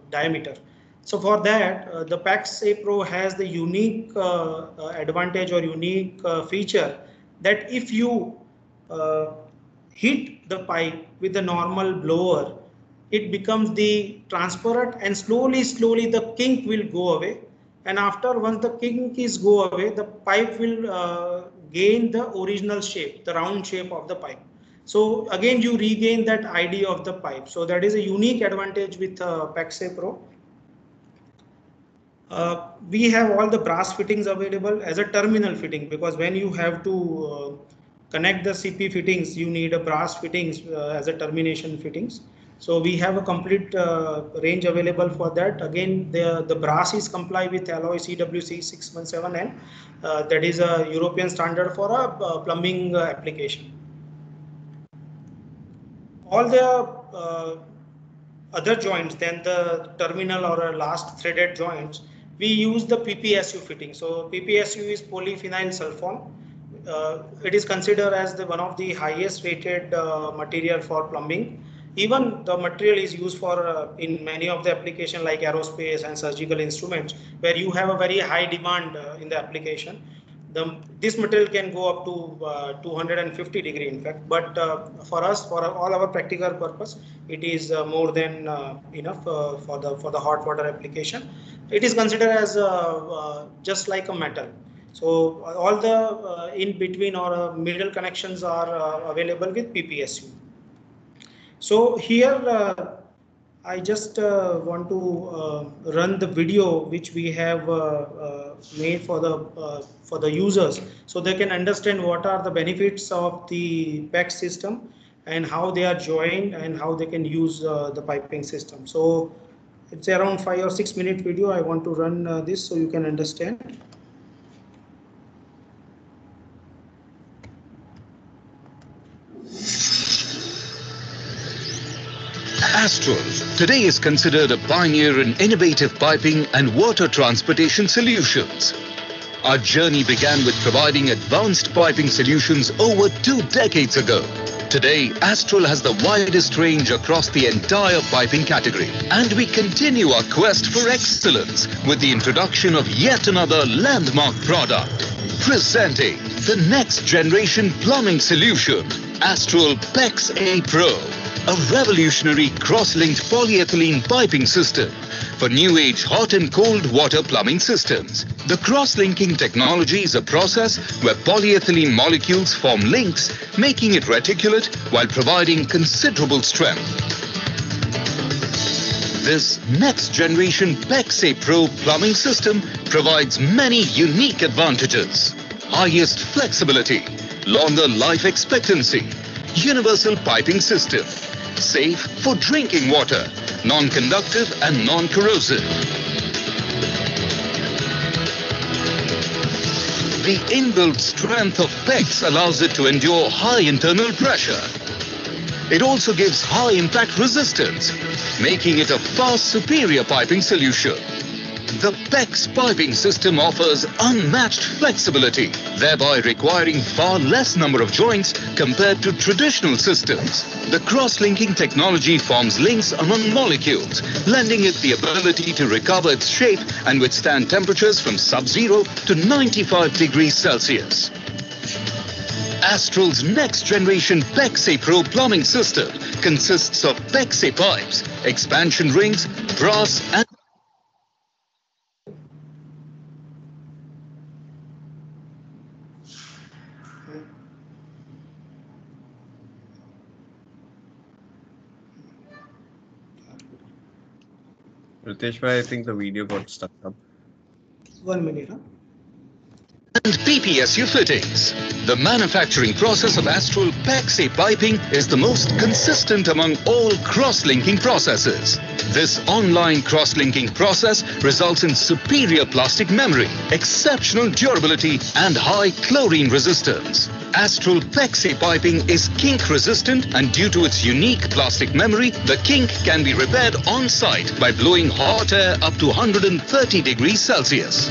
diameter. So for that, the PAX-A Pro has the unique advantage or unique feature that if you hit the pipe with the normal blower, it becomes the transparent, and slowly the kink will go away. And after, once the kink is go away, the pipe will gain the original shape, the round shape of the pipe. So again, you regain that idea of the pipe. So that is a unique advantage with PEX-A Pro. We have all the brass fittings available as a terminal fitting, because when you have to connect the CP fittings, you need a brass fittings as a termination fittings. So we have a complete range available for that. Again, the brass is comply with alloy CWC 617N. That is a European standard for a plumbing application. All the other joints than the terminal or last threaded joints, we use the PPSU fitting. So PPSU is polyphenol sulfone. It is considered as one of the highest rated material for plumbing. Even the material is used for in many of the applications like aerospace and surgical instruments, where you have a very high demand in the application. This material can go up to 250 degree, in fact, but for us, for all our practical purpose, it is more than enough for the hot water application. It is considered as just like a metal. So all the in between or middle connections are available with PPSU. So here I just want to run the video which we have made for the users, so they can understand what are the benefits of the PEX system and how they are joined and how they can use the piping system. So it's around 5 or 6 minute video. I want to run this so you can understand. Astral today is considered a pioneer in innovative piping and water transportation solutions. Our journey began with providing advanced piping solutions over 2 decades ago. Today, Astral has the widest range across the entire piping category, and we continue our quest for excellence with the introduction of yet another landmark product. Presenting the next generation plumbing solution, Astral PEX-A Pro. A revolutionary cross-linked polyethylene piping system for new age hot and cold water plumbing systems. The cross-linking technology is a process where polyethylene molecules form links, making it reticulate while providing considerable strength. This next generation PEX-A Pro plumbing system provides many unique advantages. Highest flexibility, longer life expectancy, universal piping system, safe for drinking water, non-conductive and non-corrosive. The inbuilt strength of PEX allows it to endure high internal pressure. It also gives high impact resistance, making it a far superior piping solution. The PEX piping system offers unmatched flexibility, thereby requiring far less number of joints compared to traditional systems. The cross-linking technology forms links among molecules, lending it the ability to recover its shape and withstand temperatures from sub-zero to 95 degrees Celsius. Astral's next generation PEX-A Pro plumbing system consists of PEX-A pipes, expansion rings, brass and Ritesh bhai, I think the video got stuck up. 1 minute. Huh? and PPSU fittings. The manufacturing process of Astral PEX-A piping is the most consistent among all cross-linking processes. This online cross-linking process results in superior plastic memory, exceptional durability and high chlorine resistance. Astral PEX-A piping is kink resistant, and due to its unique plastic memory, the kink can be repaired on site by blowing hot air up to 130 degrees Celsius.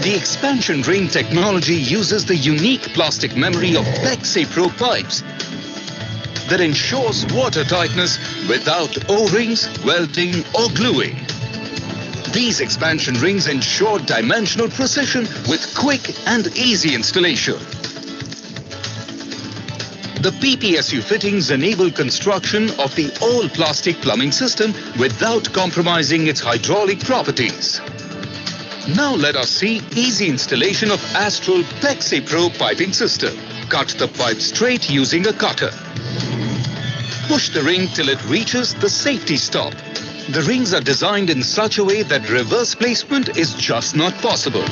The expansion ring technology uses the unique plastic memory of PEX-A Pro pipes that ensures water tightness without O-rings, welding or gluing. These expansion rings ensure dimensional precision with quick and easy installation. The PPSU fittings enable construction of the all-plastic plumbing system without compromising its hydraulic properties. Now let us see easy installation of Astral Plexi Pro piping system. Cut the pipe straight using a cutter. Push the ring till it reaches the safety stop. The rings are designed in such a way that reverse placement is just not possible.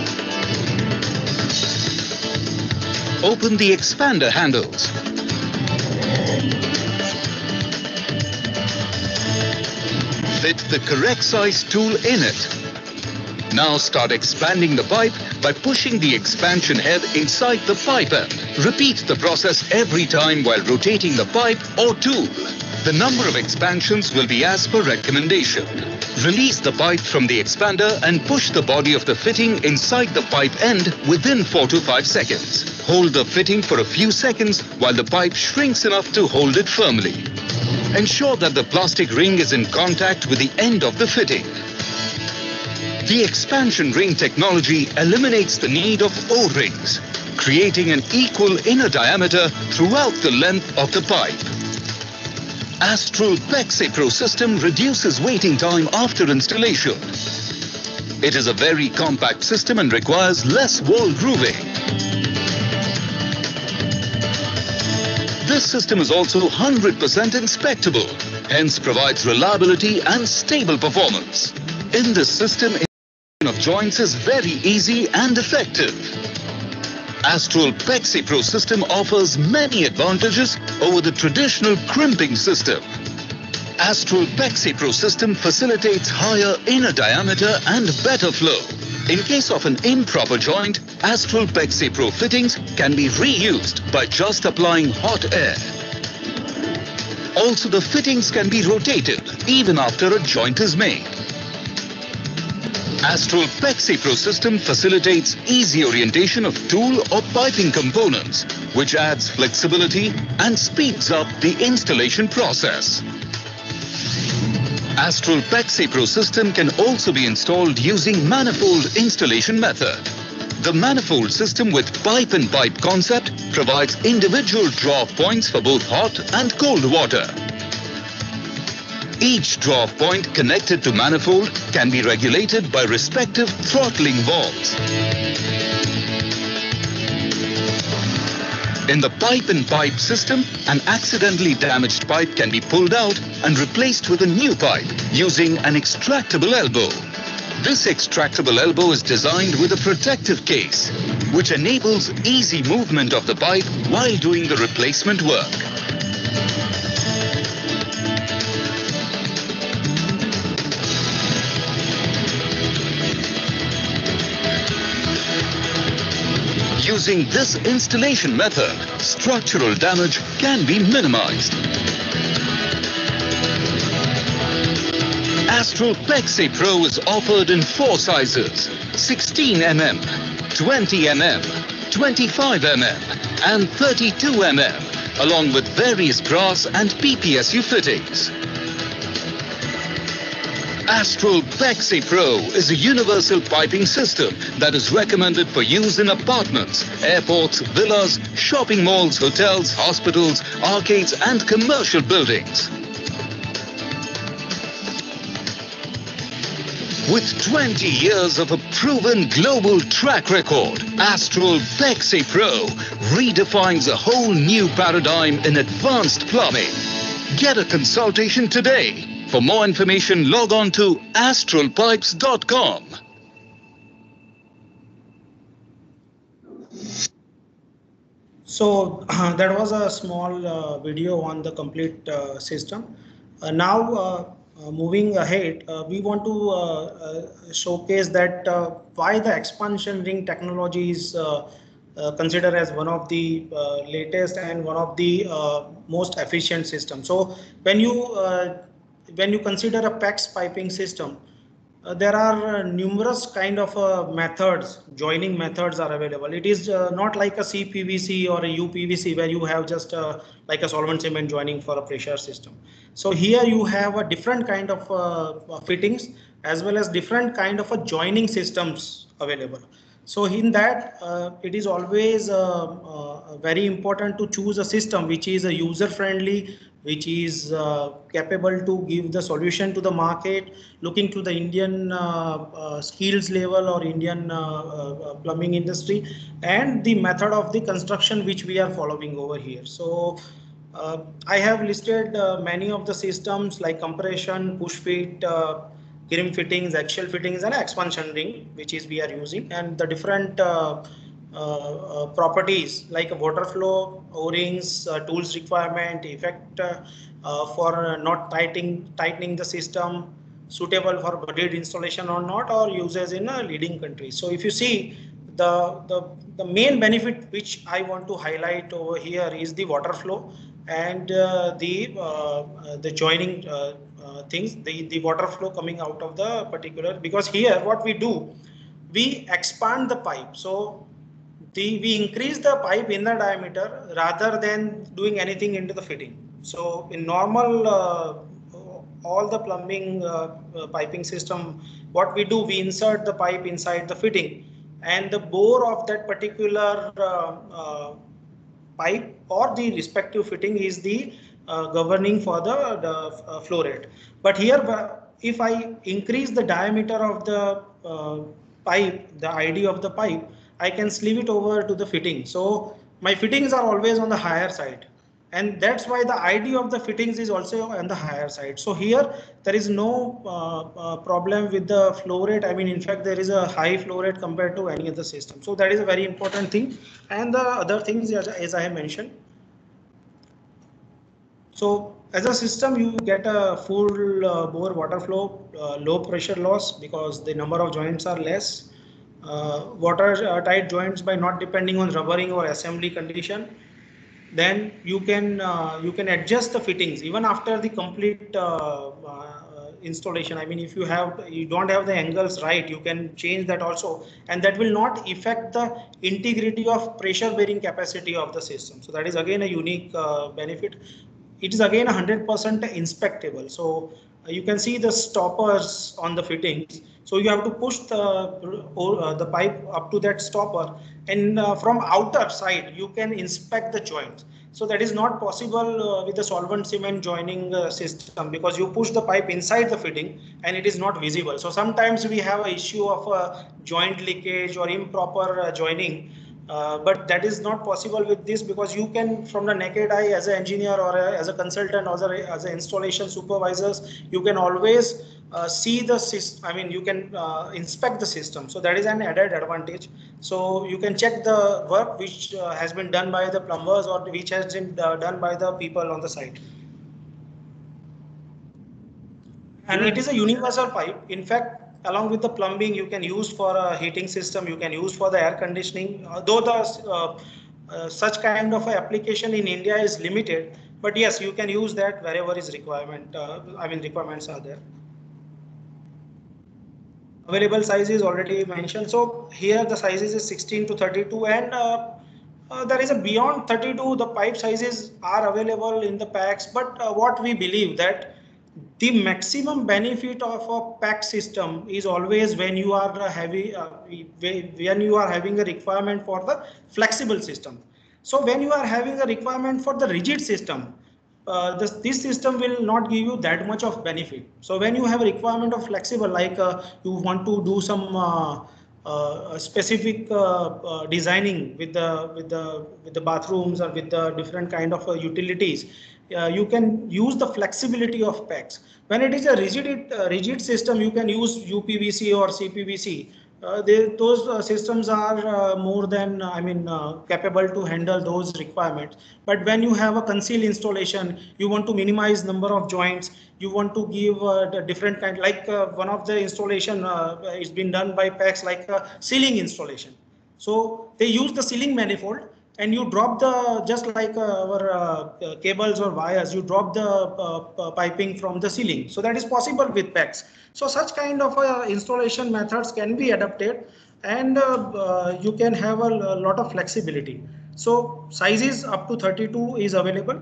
Open the expander handles. Fit the correct size tool in it. Now start expanding the pipe by pushing the expansion head inside the pipe end. Repeat the process every time while rotating the pipe or tool. The number of expansions will be as per recommendation. Release the pipe from the expander and push the body of the fitting inside the pipe end within 4 to 5 seconds. Hold the fitting for a few seconds while the pipe shrinks enough to hold it firmly. Ensure that the plastic ring is in contact with the end of the fitting. The expansion ring technology eliminates the need of O-rings, creating an equal inner diameter throughout the length of the pipe. Astral Plexi Pro system reduces waiting time after installation. It is a very compact system and requires less wall grooving. This system is also 100% inspectable, hence provides reliability and stable performance. In this system, installation of joints is very easy and effective. Astral Plexi Pro system offers many advantages over the traditional crimping system. Astral Plexi Pro system facilitates higher inner diameter and better flow. In case of an improper joint, Astral Plexi Pro fittings can be reused by just applying hot air. Also, the fittings can be rotated even after a joint is made. Astral Plexi Pro system facilitates easy orientation of tool or piping components, which adds flexibility and speeds up the installation process. Astral Plexi Pro system can also be installed using manifold installation method. The manifold system with pipe-in-pipe concept provides individual draw-off points for both hot and cold water. Each draw-off point connected to manifold can be regulated by respective throttling valves. In the pipe-in-pipe system, an accidentally damaged pipe can be pulled out and replaced with a new pipe using an extractable elbow. This extractable elbow is designed with a protective case, which enables easy movement of the pipe while doing the replacement work. Using this installation method, structural damage can be minimized. Astral Plexi Pro is offered in 4 sizes: 16 mm, 20 mm, 25 mm and 32 mm, along with various brass and PPSU fittings. Astral Plexi Pro is a universal piping system that is recommended for use in apartments, airports, villas, shopping malls, hotels, hospitals, arcades and commercial buildings. With 20 years of a proven global track record, Astral Plexi Pro redefines a whole new paradigm in advanced plumbing. Get a consultation today. For more information, log on to astralpipes.com. So that was a small video on the complete system. Now moving ahead, we want to showcase that why the expansion ring technology is considered as one of the latest and one of the most efficient systems. So when you consider a PEX piping system, there are numerous kind of methods, joining methods are available. It is not like a CPVC or a UPVC where you have just like a solvent cement joining for a pressure system. So here you have a different kind of fittings as well as different kind of joining systems available. So in that, it is always very important to choose a system which is user friendly, which is capable to give the solution to the market, looking to the Indian skills level or Indian plumbing industry, and the method of the construction which we are following over here. So I have listed many of the systems like compression, push fit, crim fittings, axial fittings, and expansion ring, which is we are using, and the different properties like water flow, O-rings, tools requirement, effect for not tightening the system, suitable for budget installation or not, or uses in a leading country. So if you see the main benefit which I want to highlight over here is the water flow and the joining things, the water flow coming out of the particular, because here what we do, we expand the pipe. So we increase the pipe in the diameter rather than doing anything into the fitting. So in normal all the plumbing piping system, what we do, we insert the pipe inside the fitting, and the bore of that particular pipe or the respective fitting is the governing for the flow rate. But here, if I increase the diameter of the pipe, the ID of the pipe, I can sleeve it over to the fitting. So my fittings are always on the higher side. And that's why the ID of the fittings is also on the higher side. So here there is no problem with the flow rate. I mean, in fact, there is a high flow rate compared to any other system. So that is a very important thing. And the other things, as I have mentioned. So as a system, you get a full bore water flow, low pressure loss because the number of joints are less. Watertight joints by not depending on rubbering or assembly condition. Then you can adjust the fittings even after the complete installation. I mean, if you don't have the angles right, you can change that also, and that will not affect the integrity of pressure bearing capacity of the system. So that is again a unique benefit. It is again 100% inspectable. So you can see the stoppers on the fittings. So you have to push the pipe up to that stopper, and from outer side you can inspect the joints. So that is not possible with the solvent cement joining system, because you push the pipe inside the fitting and it is not visible. So sometimes we have an issue of joint leakage or improper joining. But that is not possible with this, because you can, from the naked eye as an engineer or as a consultant or as an installation supervisors, you can always see the system. I mean, you can inspect the system. So that is an added advantage. So you can check the work which has been done by the plumbers or which has been done by the people on the site. And it is a universal pipe. In fact, along with the plumbing, you can use for a heating system, you can use for the air conditioning, though the such kind of application in India is limited, but yes, you can use that wherever is requirement. Requirements are there. Available size is already mentioned. So here the sizes is 16 to 32, and there is a beyond 32, the pipe sizes are available in the packs. But what we believe that the maximum benefit of a pack system is always when you are having a requirement for the flexible system. So when you are having a requirement for the rigid system, this system will not give you that much of benefit. So when you have a requirement of flexible, like you want to do some specific designing with the bathrooms or with the different kind of utilities, you can use the flexibility of packs. When it is a rigid system, you can use UPVC or CPVC. Those systems are more than capable to handle those requirements. But when you have a concealed installation, you want to minimize number of joints, you want to give the different kind, like one of the installation is been done by packs, like ceiling installation. So they use the ceiling manifold, and you drop the, just like our cables or wires, you drop the piping from the ceiling. So that is possible with packs. So such kind of installation methods can be adapted, and you can have a lot of flexibility. So sizes up to 32 is available.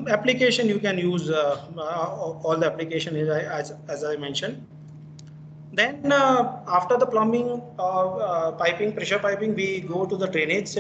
Application, you can use all the application as I mentioned. Then after the plumbing, piping, pressure piping, we go to the drainage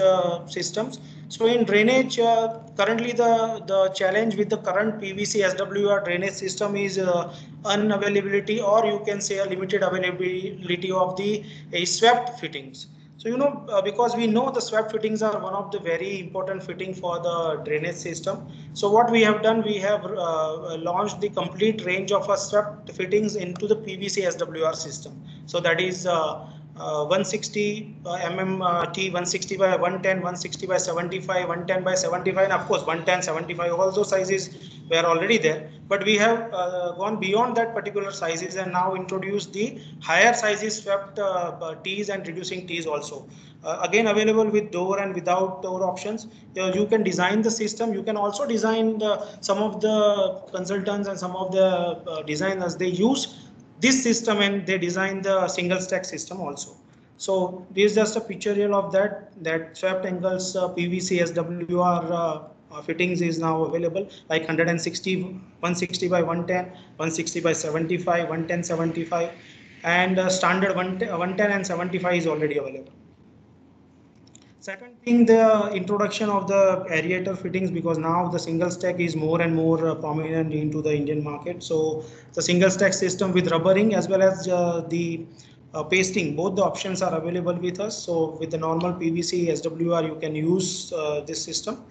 systems. So in drainage, currently the challenge with the current PVC SWR drainage system is unavailability, or you can say a limited availability of the swept fittings. So because we know the swept fittings are one of the very important fitting for the drainage system. So what we have done, we have launched the complete range of swept fittings into the PVC SWR system. So that is 160 T, 160 by 110, 160 by 75, 110 by 75, and of course 110, 75. All those sizes were already there, but we have gone beyond that particular sizes and now introduced the higher sizes swept T's and reducing T's also. Again available with door and without door options. You can design the system. You can also design some of the consultants and some of the designers, they use this system and they design the single stack system also. So this is just a pictorial of that swept angles PVC SWR fittings is now available, like 160, 160 by 110, 160 by 75, 110, 75, and standard 110 and 75 is already available. Second thing, the introduction of the aerator fittings, because now the single stack is more and more prominent into the Indian market. So the single stack system with rubbering as well as the pasting, both the options are available with us. So with the normal PVC SWR, you can use this system.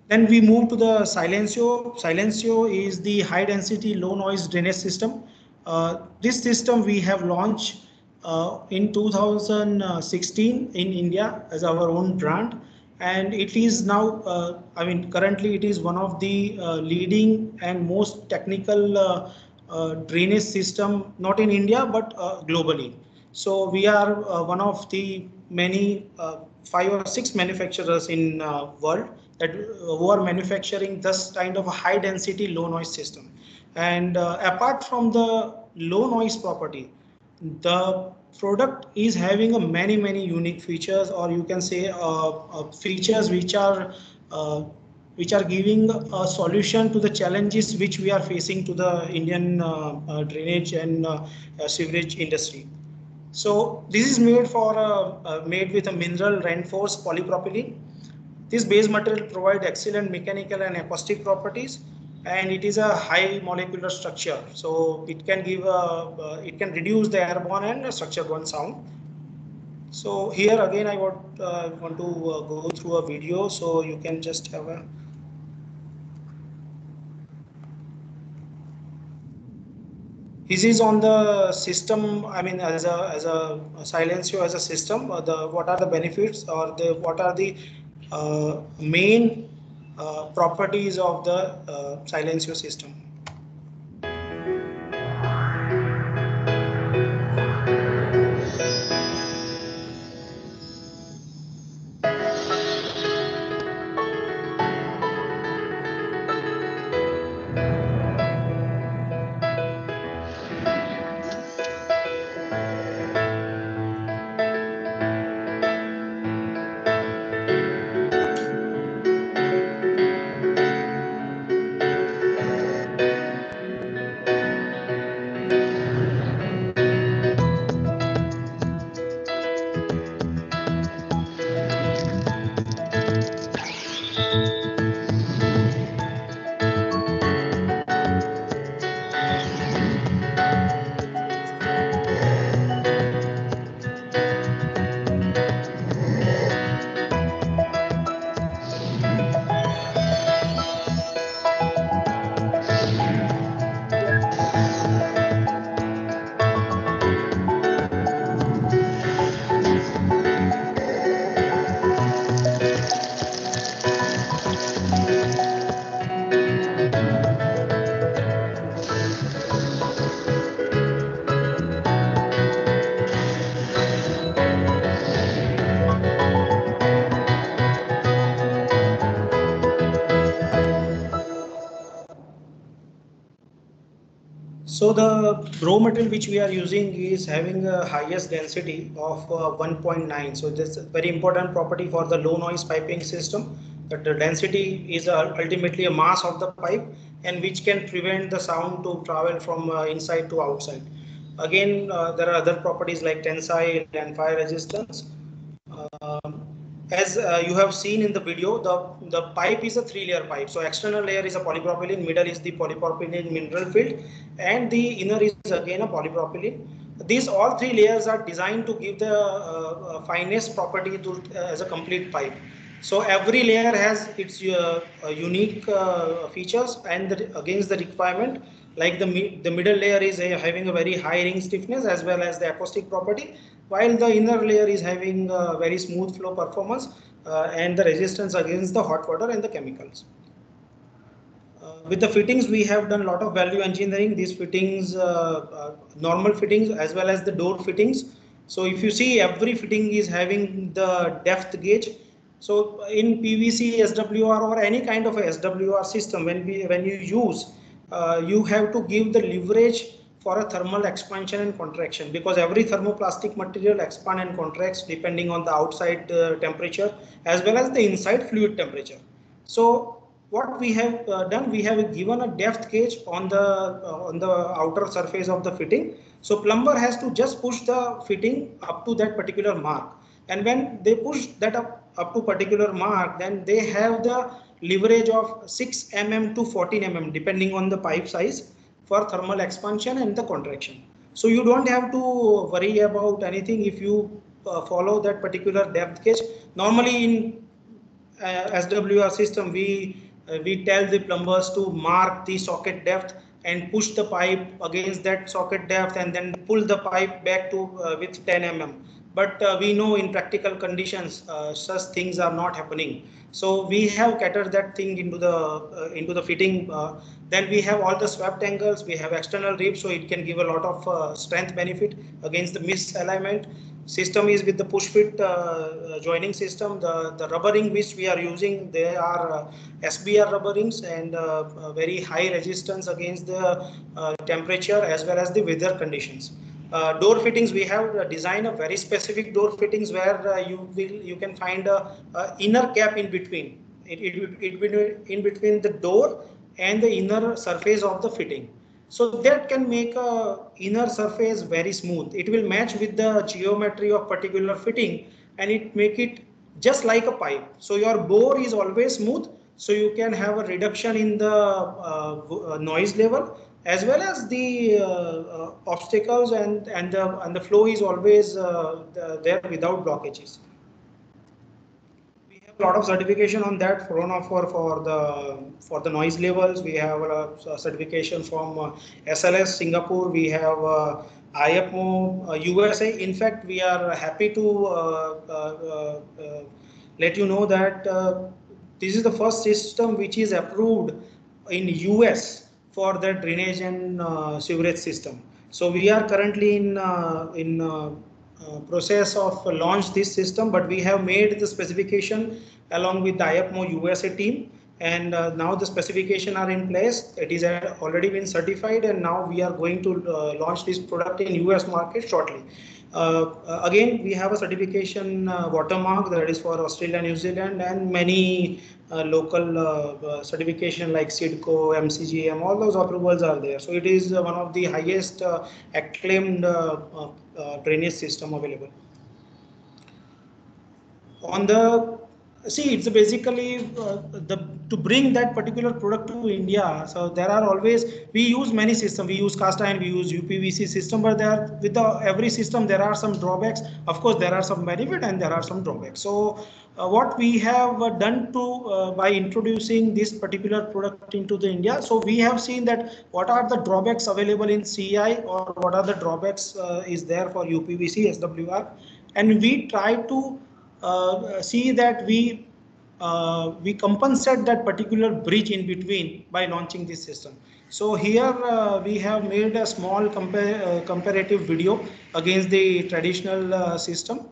Then we move to the Silencio. Silencio is the high density, low noise drainage system. This system we have launched in 2016 in India as our own brand, and it is now, currently it is one of the leading and most technical drainage system, not in India, but globally. So we are one of the many 5 or 6 manufacturers in world that who are manufacturing this kind of a high density, low noise system. And apart from the low noise property, the product is having a many unique features, or you can say features which are giving a solution to the challenges which we are facing to the Indian drainage and sewerage industry. So this is made with a mineral reinforced polypropylene. This base material provides excellent mechanical and acoustic properties, and it is a high molecular structure, so it can give it can reduce the airborne and structure-borne sound. So here again I want to go through a video, so you can just have a. This is on the system. As a Silencio as a system, what are the benefits, or what are the main properties of the Silencio system. So the raw material which we are using is having a highest density of 1.9. So this is very important property for the low noise piping system, that the density is ultimately a mass of the pipe, and which can prevent the sound to travel from inside to outside. Again, there are other properties like tensile and fire resistance. As you have seen in the video, the pipe is a 3-layer pipe. So external layer is a polypropylene, middle is the polypropylene mineral field, and the inner is again a polypropylene. These all 3 layers are designed to give the finest property to as a complete pipe. So every layer has its unique features and against the requirement. Like the middle layer is having a very high ring stiffness as well as the acoustic property, while the inner layer is having very smooth flow performance and the resistance against the hot water and the chemicals. With the fittings, we have done a lot of value engineering. These fittings, normal fittings as well as the door fittings. So if you see, every fitting is having the depth gauge. So in PVC, SWR or any kind of a SWR system, when you use, you have to give the leverage for a thermal expansion and contraction, because every thermoplastic material expands and contracts depending on the outside temperature as well as the inside fluid temperature. So what we have done, we have given a depth gauge on the outer surface of the fitting. So plumber has to just push the fitting up to that particular mark, and when they push that up to particular mark, then they have the leverage of 6 mm to 14 mm depending on the pipe size for thermal expansion and the contraction. So you don't have to worry about anything if you follow that particular depth gauge. Normally in SWR system, we tell the plumbers to mark the socket depth and push the pipe against that socket depth and then pull the pipe back to with 10 mm. But we know in practical conditions such things are not happening. So we have catered that thing into the fitting. Then we have all the swept angles. We have external ribs, so it can give a lot of strength benefit against the misalignment. System is with the push fit joining system. The rubbering which we are using, they are SBR rubberings and very high resistance against the temperature as well as the weather conditions. Door fittings, we have designed a very specific door fittings where you can find a inner cap in between. In between the door and the inner surface of the fitting. So that can make a inner surface very smooth. It will match with the geometry of particular fitting and it make it just like a pipe. So your bore is always smooth. So you can have a reduction in the noise level as well as the obstacles and the flow is always there without blockages. A lot of certification on that for the noise levels. We have a certification from SLS Singapore. We have IAPMO USA. In fact, we are happy to let you know that this is the first system which is approved in US for the drainage and sewerage system. So we are currently in process of launch this system, but we have made the specification along with the IAPMO USA team, and now the specification are in place. It is already been certified, and now we are going to launch this product in US market shortly. Again, we have a certification watermark that is for Australia, New Zealand, and many local certification like SIDCO, MCGM, all those approvals are there. So it is one of the highest acclaimed drainage system available. On the it's basically to bring that particular product to India. So there are always, we use many systems. We use cast iron, we use UPVC system, but there with every system there are some drawbacks. Of course, there are some benefit and there are some drawbacks. So what we have done to by introducing this particular product into the India. So we have seen that what are the drawbacks available in CI or what are the drawbacks is there for UPVC, SWR, and we try to see that we compensate that particular bridge in between by launching this system. So here we have made a small comparative video against the traditional system.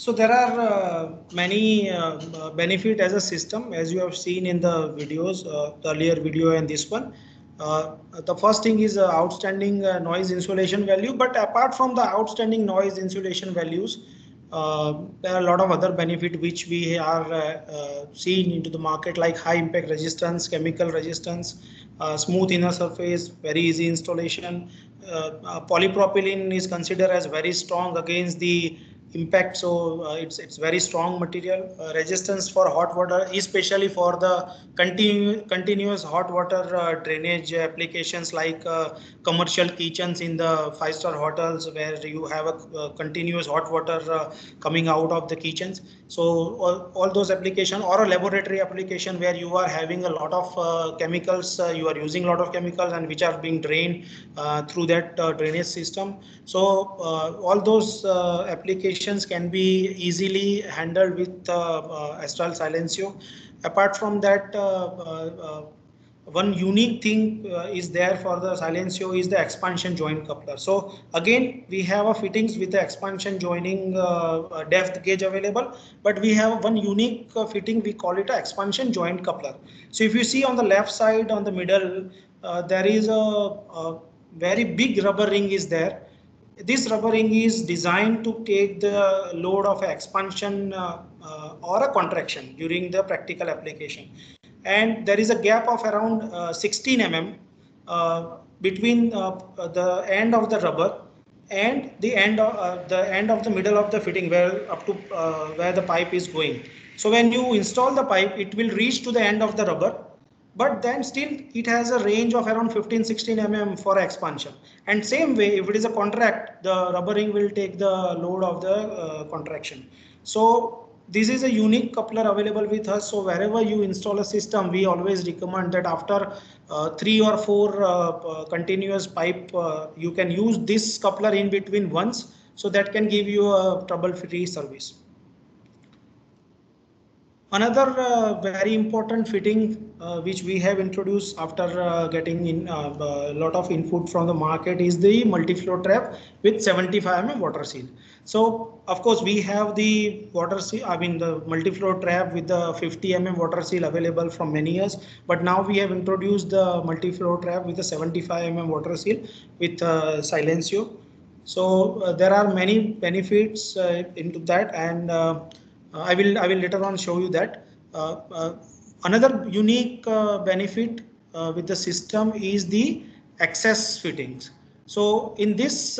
So there are many benefit as a system, as you have seen in the videos, the earlier video and this one. The first thing is outstanding noise insulation value, but apart from the outstanding noise insulation values, there are a lot of other benefit which we are seeing into the market, like high impact resistance, chemical resistance, smooth inner surface, very easy installation. Polypropylene is considered as very strong against the impact, so it's very strong material. Resistance for hot water, especially for the continuous hot water drainage applications, like commercial kitchens in the 5-star hotels where you have a continuous hot water coming out of the kitchens. So all those application, or a laboratory application where you are having a lot of chemicals, you are using a lot of chemicals and which are being drained through that drainage system. So all those applications can be easily handled with Astral Silencio. Apart from that, one unique thing is there for the Silencio is the expansion joint coupler. So again, we have a fittings with the expansion joining depth gauge available, but we have one unique fitting, we call it a expansion joint coupler. So if you see on the left side, on the middle, there is a very big rubber ring is there. This rubber ring is designed to take the load of expansion or a contraction during the practical application. And there is a gap of around 16 mm between the end of the rubber and the end of the middle of the fitting, where up to where the pipe is going. So when you install the pipe, it will reach to the end of the rubber, but then still it has a range of around 15-16 mm for expansion. And same way, if it is a contract, the rubber ring will take the load of the contraction. So this is a unique coupler available with us. So wherever you install a system, we always recommend that after 3 or 4 continuous pipe, you can use this coupler in between once, so that can give you a trouble-free service. Another very important fitting which we have introduced after getting in a lot of input from the market is the multi-flow trap with 75 mm water seal. So of course we have the water seal, I mean the multi-flow trap with the 50 mm water seal available from many years, but now we have introduced the multi-flow trap with the 75 mm water seal with Silencio. So there are many benefits into that, and I will later on show you that. Another unique benefit with the system is the access fittings. So in this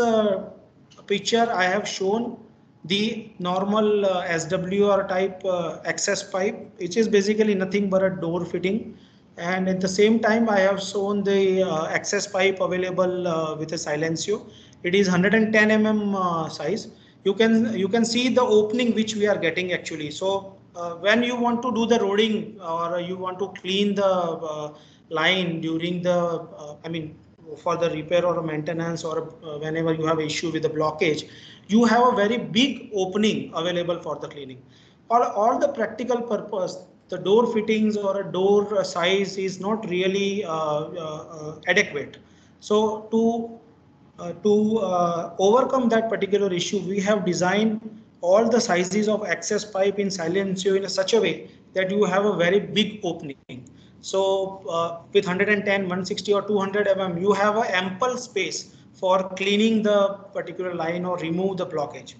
picture, I have shown the normal SWR type access pipe, which is basically nothing but a door fitting. And at the same time, I have shown the access pipe available with a Silencio. It is 110 mm size. You can see the opening which we are getting actually. So when you want to do the roading or you want to clean the line during the, for the repair or maintenance, or whenever you have issue with the blockage, you have a very big opening available for the cleaning. All the practical purpose, the door fittings or a door size is not really adequate. So to overcome that particular issue, we have designed all the sizes of access pipe in Silencio in such a way that you have a very big opening. So with 110, 160 or 200 mm, you have an ample space for cleaning the particular line or remove the blockage.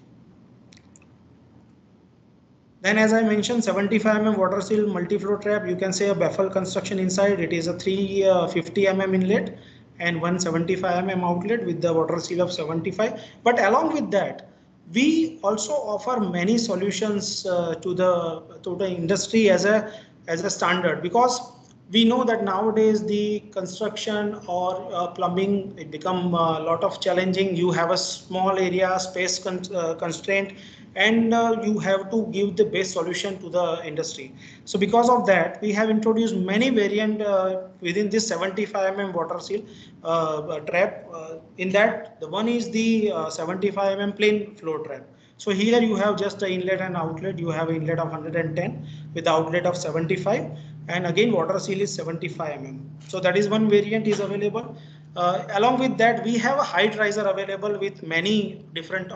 Then, as I mentioned, 75 mm water seal multi-flow trap, you can say a baffle construction inside. It is a 350 mm inlet and 175 mm outlet with the water seal of 75. But along with that, we also offer many solutions to the industry as a standard, because we know that nowadays the construction or plumbing, it become a lot of challenging. You have a small area, space constraint, and you have to give the best solution to the industry. So because of that, we have introduced many variant within this 75 mm water seal trap. In that, the one is the 75 mm plain flow trap. So here you have just the inlet and outlet. You have inlet of 110 with the outlet of 75, and again water seal is 75 mm. So that is one variant is available. Along with that, we have a height riser available with many different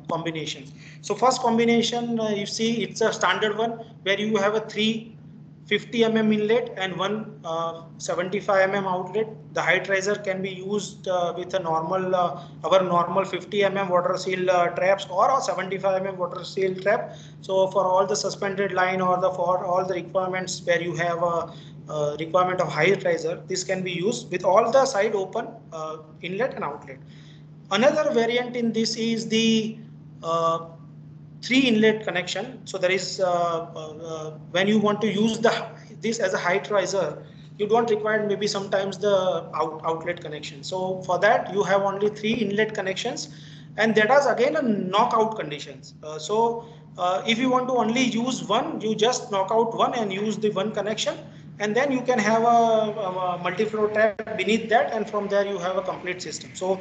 combinations. So first combination, you see, it's a standard one where you have a 350 mm inlet and one 75 mm outlet. The height riser can be used with a normal, our normal 50 mm water seal traps or a 75 mm water seal trap. So for all the suspended line or for all the requirements where you have a requirement of height riser, this can be used with all the side open inlet and outlet. Another variant in this is the 3 inlet connection. So there is when you want to use this as a height riser, you don't require maybe sometimes the outlet connection. So for that, you have only 3 inlet connections, and that is again a knockout conditions. If you want to only use one, you just knock out one and use the one connection, and then you can have a multi-flow tap beneath that, and from there you have a complete system. So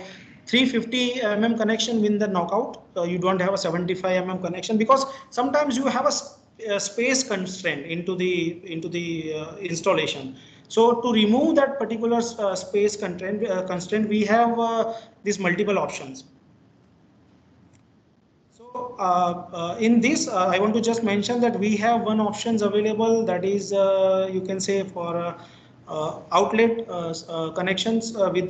350 mm connection in the knockout, you don't have a 75 mm connection, because sometimes you have a space constraint into the installation. So to remove that particular space constraint, we have these multiple options. In this, I want to just mention that we have one options available, that is you can say for outlet connections with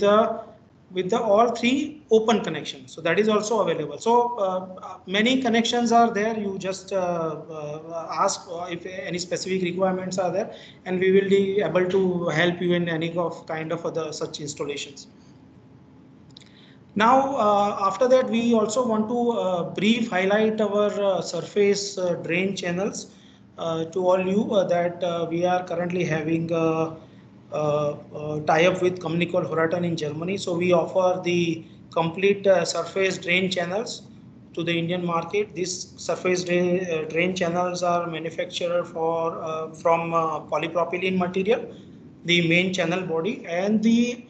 the all 3 open connections. So that is also available. So many connections are there. You just ask if any specific requirements are there, and we will be able to help you in any of kind of other such installations. Now, after that, we also want to brief highlight our surface drain channels to all you that we are currently having tie-up with company called Horaton in Germany. So we offer the complete surface drain channels to the Indian market. These surface drain channels are manufactured from polypropylene material, the main channel body, and the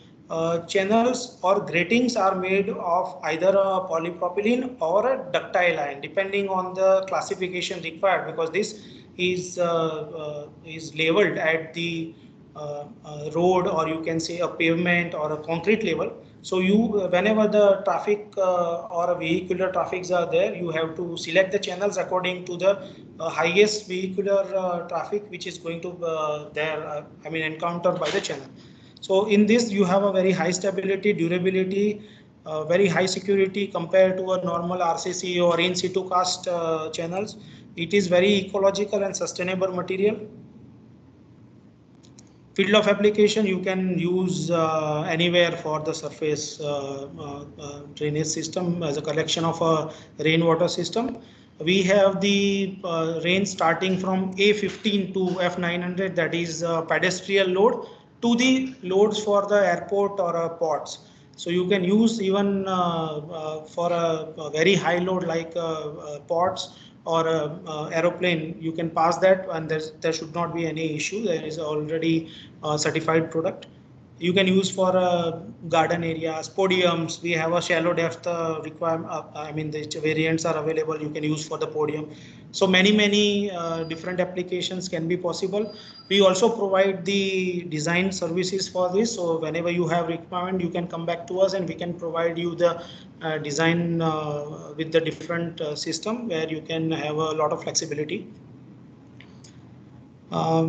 channels or gratings are made of either a polypropylene or a ductile iron, depending on the classification required, because this is labeled at the road, or you can say a pavement or a concrete level. So you, whenever the traffic or a vehicular traffics are there, you have to select the channels according to the highest vehicular traffic which is going to encountered by the channel. So in this, you have a very high stability, durability, very high security compared to a normal RCC or in situ cast channels. It is very ecological and sustainable material. Field of application, you can use anywhere for the surface drainage system as a collection of a rainwater system. We have the range starting from A15 to F900, that is pedestrian load, to the loads for the airport or ports. So you can use even for a very high load like ports or aeroplane, you can pass that, and there should not be any issue. There is already a certified product. You can use for garden areas, podiums. We have a shallow depth requirement. I mean, the variants are available. You can use for the podium. So many different applications can be possible. We also provide the design services for this. So whenever you have requirement, you can come back to us and we can provide you the design with the different system where you can have a lot of flexibility.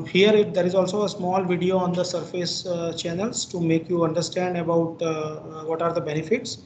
Here there is also a small video on the surface channels to make you understand about what are the benefits.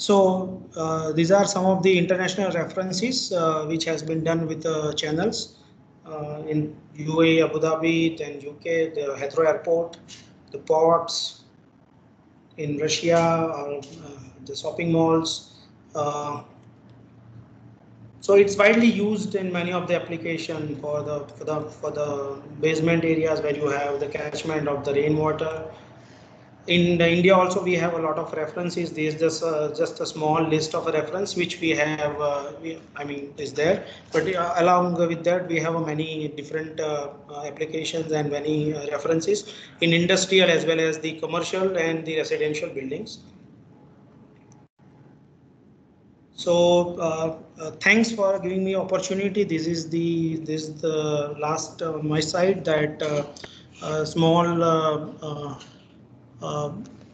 So these are some of the international references which has been done with the channels in UAE, Abu Dhabi, then UK, the Heathrow Airport, the ports in Russia, the shopping malls. So it's widely used in many of the application for the basement areas where you have the catchment of the rainwater. In India also we have a lot of references. There is just a small list of a reference which we have, is there. But along with that, we have many different applications and many references in industrial as well as the commercial and the residential buildings. So thanks for giving me opportunity. This is the last my side, that small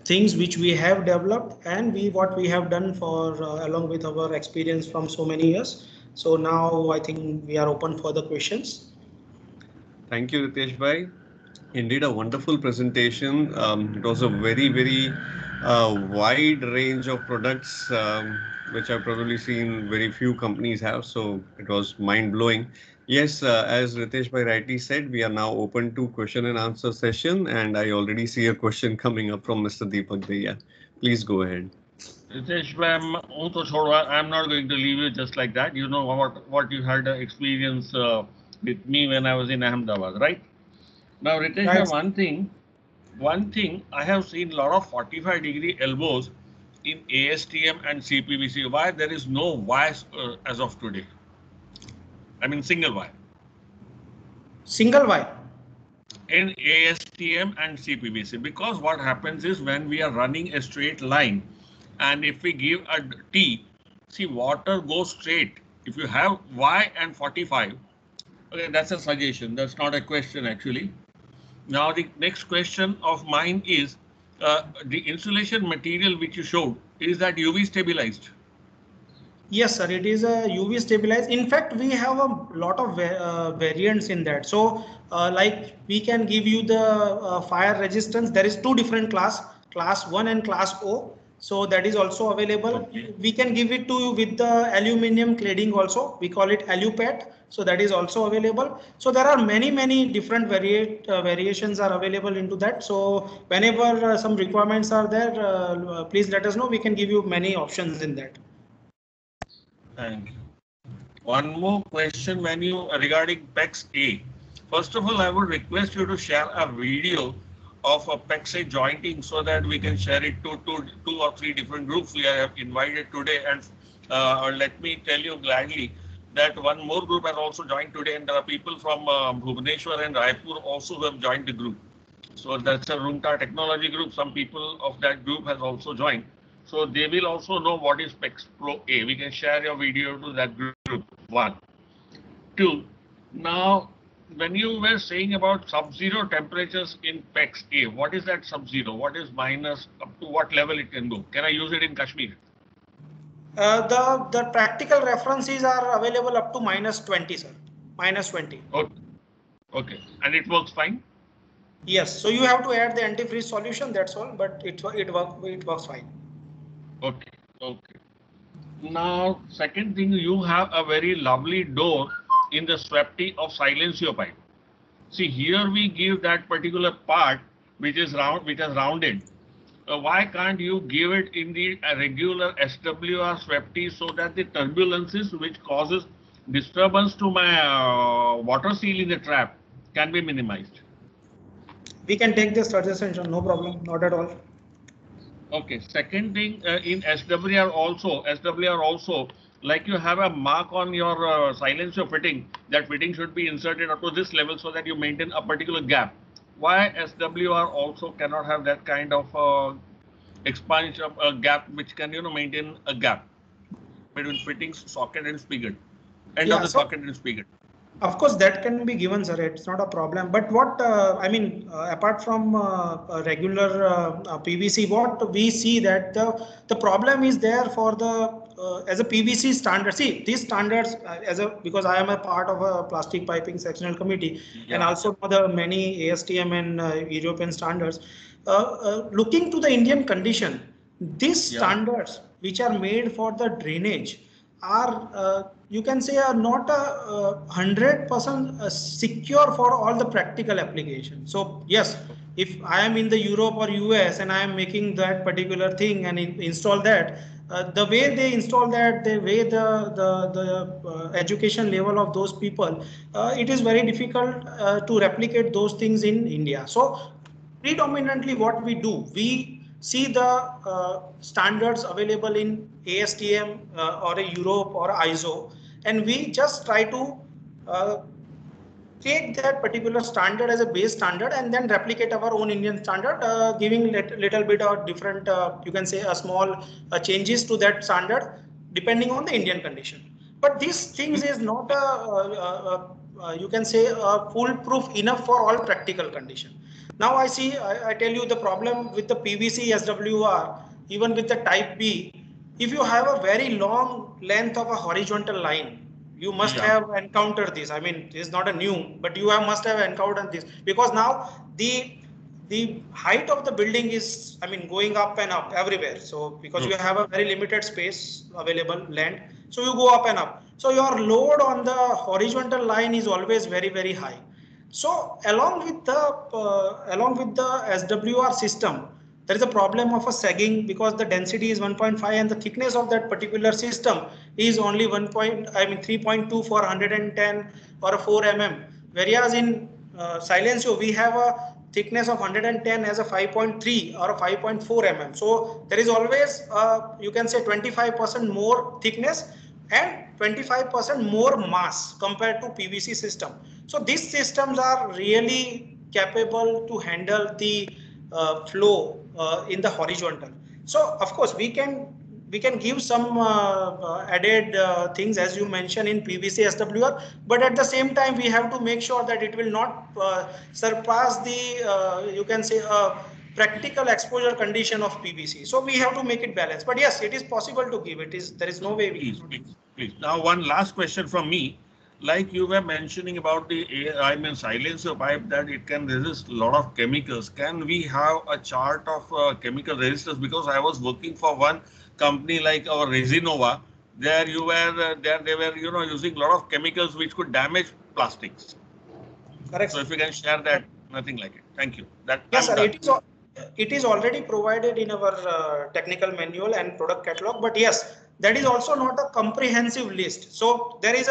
things which we have developed and what we have done for along with our experience from so many years. So now I think we are open for the questions. Thank you, Ritesh Bhai. Indeed, a wonderful presentation. It was a very wide range of products, which I've probably seen very few companies have. So it was mind blowing. Yes, as Ritesh Bhai rightly said, we are now open to question and answer session, and I already see a question coming up from Mr. Deepak Daya. Please go ahead. Ritesh Bhai, I'm not going to leave you just like that. You know what you had experience with me when I was in Ahmedabad, right? Now, Ritesh Bhai, one thing I have seen a lot of 45-degree elbows in ASTM and CPVC. Why there is no wires as of today? I mean, single wire. Single wire? In ASTM and CPVC, because what happens is when we are running a straight line and if we give a T, see, water goes straight. If you have Y and 45, okay, that's a suggestion. That's not a question actually. Now the next question of mine is, the insulation material which you showed, is that UV stabilized? Yes, sir. It is a UV stabilized. In fact, we have a lot of variants in that. So, like we can give you the fire resistance. There is two different class 1 and class O. So that is also available. Okay. We can give it to you with the aluminum cladding also. We call it Alupet. So that is also available. So there are many different variations are available into that. So whenever some requirements are there, please let us know. We can give you many options in that. Thank you. One more question regarding PEX A. First of all, I would request you to share a video of a PEX A jointing so that we can share it to two or three different groups we have invited today. And let me tell you gladly that one more group has also joined today, and there are people from Bhubaneswar and Raipur also who have joined the group. So that's a Roomta technology group. Some people of that group has also joined. So they will also know what is PEX Pro A. We can share your video to that group. 1. 2. Now, when you were saying about sub-zero temperatures in PEX A, what is that sub-zero? What is minus? Up to what level it can go? Can I use it in Kashmir? The practical references are available up to -20, sir. -20. Okay. Okay. And it works fine? Yes. So you have to add the antifreeze solution. That's all. But it works fine. Okay. Okay. Now, second thing, you have a very lovely door in the Swepti of silencio pipe. See, here we give that particular part which is rounded. Why can't you give it in the regular SWR Swepti so that the turbulences which causes disturbance to my water seal in the trap can be minimized? We can take this suggestion, no problem, not at all. Okay, second thing, in SWR also, like you have a mark on your silencer fitting, that fitting should be inserted up to this level so that you maintain a particular gap. Why SWR also cannot have that kind of expansion gap which can maintain a gap between fittings, socket and spigot, end of the socket and spigot? Of course, that can be given, sir. It's not a problem. But what I mean, apart from regular PVC, what we see that the problem is there for the as a PVC standard. See, these standards because I am a part of a plastic piping sectional committee, and also know the many ASTM and European standards. Looking to the Indian condition, these standards which are made for the drainage are you can say are not 100% secure for all the practical application. So yes, if I am in the Europe or US and I am making that particular thing and install that, the way they install that, the way the education level of those people, it is very difficult to replicate those things in India. So predominantly what we do, we see the standards available in ASTM or a Europe or ISO, and we just try to take that particular standard as a base standard and then replicate our own Indian standard, giving little bit of different, you can say a small changes to that standard depending on the Indian condition. But these things is not you can say foolproof enough for all practical condition. Now I see, I tell you the problem with the PVC SWR, even with the type B, if you have a very long length of a horizontal line, you must have encountered this. I mean, it's not a new, but you must have encountered this, because now the height of the building is, I mean, going up and up everywhere. So because you have a very limited space available, land, so you go up and up. So your load on the horizontal line is always very high. So along with the SWR system, there is a problem of a sagging because the density is 1.5 and the thickness of that particular system is only 3.2 for 110 or a 4 mm. Whereas in Silencio, we have a thickness of 110 as a 5.3 or a 5.4 mm. So there is always you can say 25% more thickness and 25% more mass compared to PVC system. So these systems are really capable to handle the flow in the horizontal. So of course we can give some added things as you mentioned in PVC SWR, but at the same time we have to make sure that it will not surpass the you can say practical exposure condition of PVC. So we have to make it balanced. But yes, it is possible to give. There is no way we please. Now one last question from me. Like you were mentioning about the silencer pipe, that it can resist a lot of chemicals. Can we have a chart of chemical resistance? Because I was working for one company like our Resinova. There you were they were using a lot of chemicals which could damage plastics. Correct. So if you can share that, nothing like it. Thank you. Yes, sir. It is already provided in our technical manual and product catalog. But yes, that is also not a comprehensive list. So there is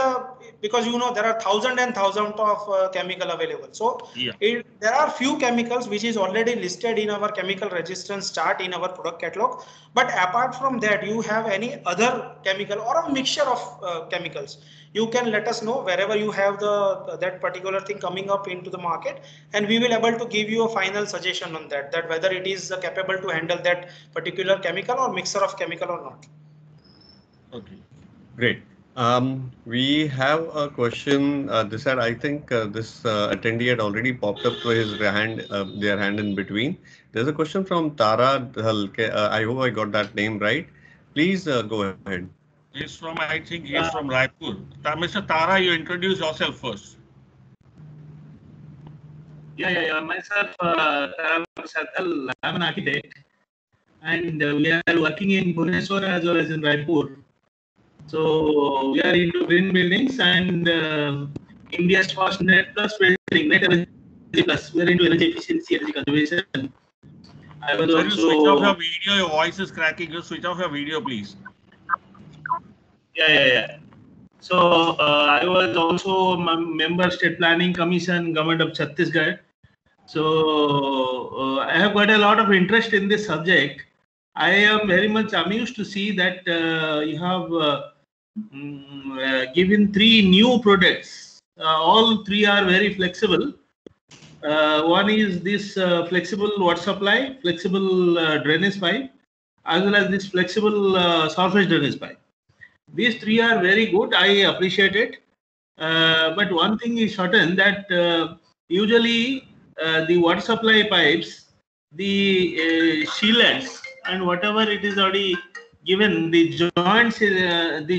because there are thousands and thousands of chemical available. So there are few chemicals which is already listed in our chemical resistance chart in our product catalog. But apart from that, you have any other chemical or a mixture of chemicals, you can let us know wherever you have that particular thing coming up into the market, and we will able to give you a final suggestion on that whether it is capable to handle that particular chemical or mixture of chemical or not. Okay, great. We have a question. This had, I think, this attendee had already popped up with their hand in between. There's a question from Tara Dhalke. I hope I got that name right. Please go ahead. He's from, I think he's from Raipur. Mr. Tara, you introduce yourself first. Yeah. Myself, Tara Satal, I'm an architect, and we are working in Bhubaneswar as well as in Raipur. So we are into green buildings and India's first net plus building, net energy plus. We are into energy efficiency, energy conservation. I was also. Switch off your video. Your voice is cracking. Just switch off your video, please. Yeah. So I was also a member State Planning Commission, Government of Chhattisgarh. So I have got a lot of interest in this subject. I am very much amused to see that you have given 3 new products. All 3 are very flexible. One is this flexible water supply, flexible drainage pipe, as well as this flexible surface drainage pipe. These 3 are very good. I appreciate it. But one thing is certain that usually the water supply pipes, the sealants and whatever it is already given, the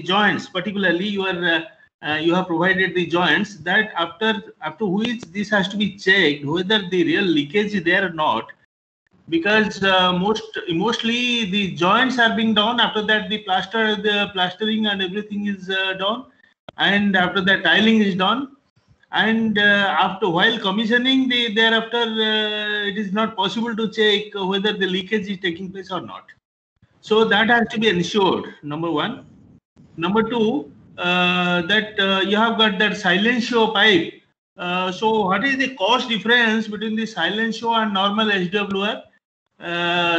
joints, particularly you have provided the joints that after which this has to be checked whether the real leakage is there or not. Because mostly the joints are being done. After that, the plastering and everything is done, and after that, tiling is done. And while commissioning, thereafter it is not possible to check whether the leakage is taking place or not. So that has to be ensured. Number 1. Number 2, that you have got that silencio pipe. So what is the cost difference between the silencio and normal SWR?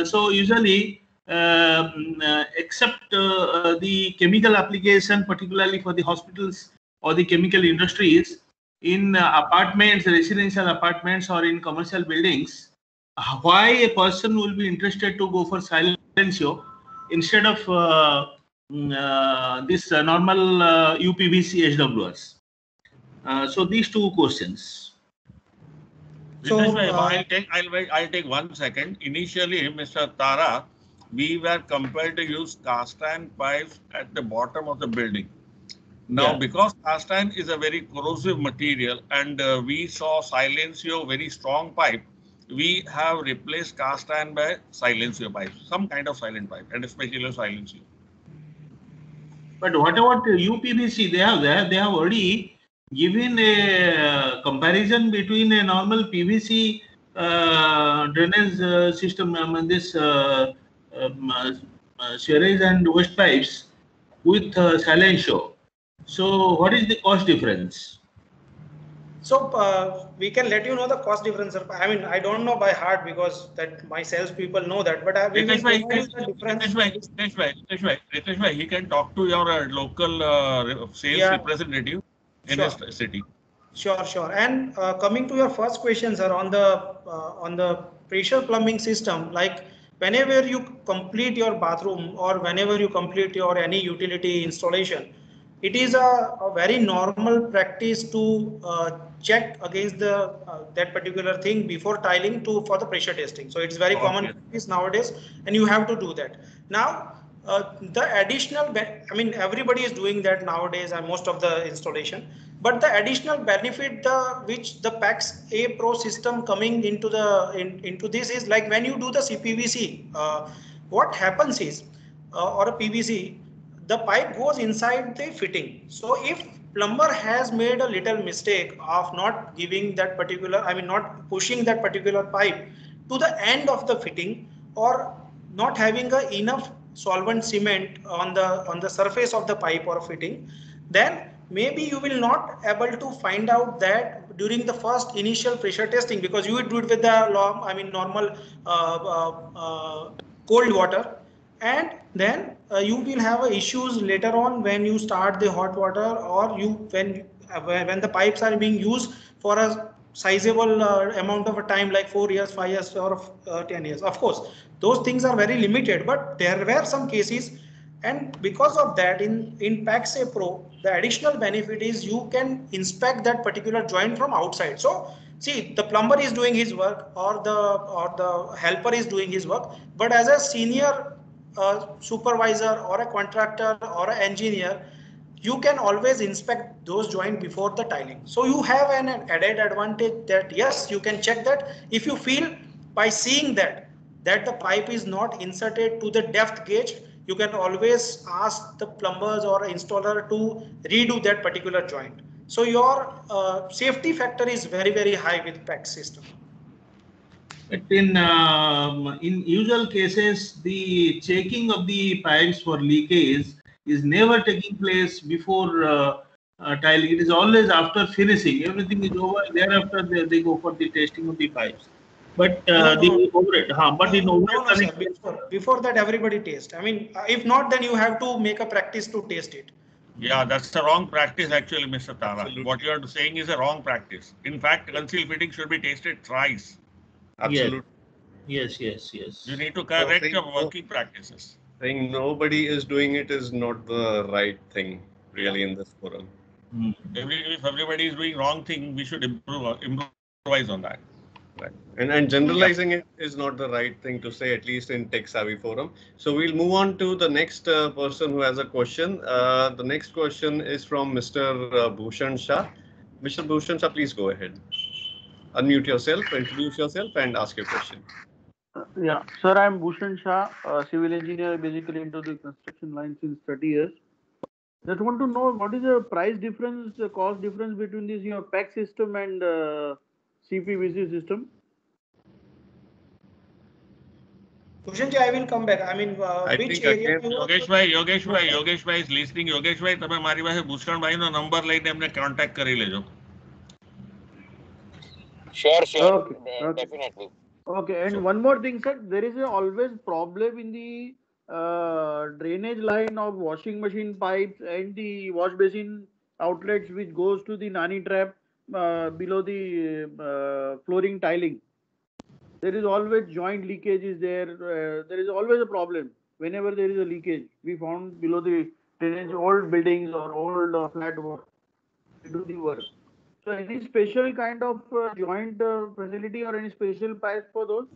So usually, except the chemical application, particularly for the hospitals or the chemical industries, in apartments, residential apartments, or in commercial buildings, why a person will be interested to go for silencio instead of this normal UPVC SWRs? So these 2 questions. So I'll take 1 second. Initially, Mr. Tara, we were compelled to use cast iron pipes at the bottom of the building. Now, because cast iron is a very corrosive material, and we saw silencio, very strong pipe, we have replaced cast iron by silencio pipes, some kind of silent pipe, and especially silencio. But what about UPVC? They have already given a comparison between a normal PVC drainage system, this sewerage and waste pipes with silencio. So what is the cost difference? So we can let you know the cost difference. I mean, I don't know by heart because that my salespeople know that, but we will provide the difference. Ritesh, he can talk to your local sales representative in his city. Sure. And coming to your first question, sir, on the pressure plumbing system, like whenever you complete your bathroom or whenever you complete your any utility installation, it is a very normal practice to check against the that particular thing before tiling for the pressure testing. So it's very common practice nowadays, and you have to do that. Now, the additional, I mean, everybody is doing that nowadays and most of the installation. But the additional benefit which the PAX A Pro system coming into into this is like when you do the CPVC, what happens is, or a PVC, the pipe goes inside the fitting. So if plumber has made a little mistake of not giving that particular, I mean not pushing that particular pipe to the end of the fitting, or not having enough solvent cement on the surface of the pipe or fitting, then maybe you will not able to find out that during the first initial pressure testing, because you would do it with the normal cold water, and then you will have issues later on when you start the hot water, or when the pipes are being used for a sizable amount of a time, like 4 years, 5 years, or 10 years. Of course, those things are very limited, but there were some cases, and because of that, in PAX A Pro, the additional benefit is you can inspect that particular joint from outside. So see, the plumber is doing his work, or the helper is doing his work, but as a senior supervisor or a contractor or an engineer, you can always inspect those joints before the tiling. So you have an added advantage that yes, you can check that. If you feel by seeing that the pipe is not inserted to the depth gauge, you can always ask the plumbers or installer to redo that particular joint. So your safety factor is very, very high with PAX system. But in usual cases, the checking of the pipes for leakage is never taking place before tiling. It is always after finishing. Everything is over. Thereafter, they go for the testing of the pipes. But before that, everybody taste. I mean, if not, then you have to make a practice to taste it. Yeah, that's the wrong practice actually, Mr. Tara. Absolutely. What you are saying is a wrong practice. In fact, concealed fitting should be tasted thrice. Absolutely. Yes. You need to correct your working practices. Saying nobody is doing it is not the right thing, really, in this forum. If everybody is doing wrong thing, we should improvise on that. Right. And generalizing it is not the right thing to say, at least in Tech Savvy Forum. So we'll move on to the next person who has a question. The next question is from Mr. Bhushan Shah. Mr. Bhushan Shah, please go ahead. Unmute yourself, introduce yourself, and ask your question. Yeah, sir, I'm Bhushan Shah, civil engineer, basically into the construction line since 30 years. Just want to know what is the price difference, the cost difference between this your PAX system and CPVC system? Bhushanji, I will come back. I mean, which area? Yogesh Bhai is listening. Yogesh Bhai, તમે મારી પાસે ભૂષણ ભાઈ નો number લઈને એમને contact કરી લેજો. Sure, okay. Definitely. Okay, and one more thing, sir. There is always problem in the drainage line of washing machine pipes and the wash basin outlets, which goes to the nani trap below the flooring tiling. There is always joint leakage is there. There is always a problem whenever there is a leakage. We found below the drainage, old buildings or old flat work, we do the work. So any special kind of joint facility or any special pipes for those?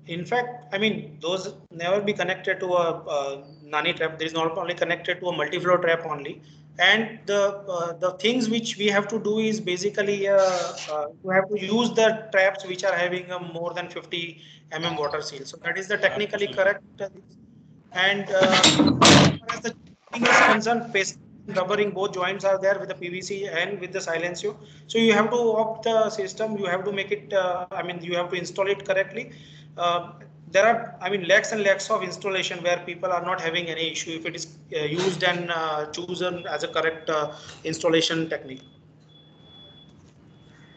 In fact, I mean, those never be connected to a nani trap. There is not only connected to a multi-flow trap only. And the things which we have to do is basically you have to use the traps which are having a more than 50 mm water seal. So that is the technically correct. And as the thing is concerned, rubbering both joints are there with the PVC and with the silencio. So you have to opt the system. You have to make it. I mean, you have to install it correctly. There are, I mean, lakhs and lakhs of installation where people are not having any issue if it is used and chosen as a correct installation technique.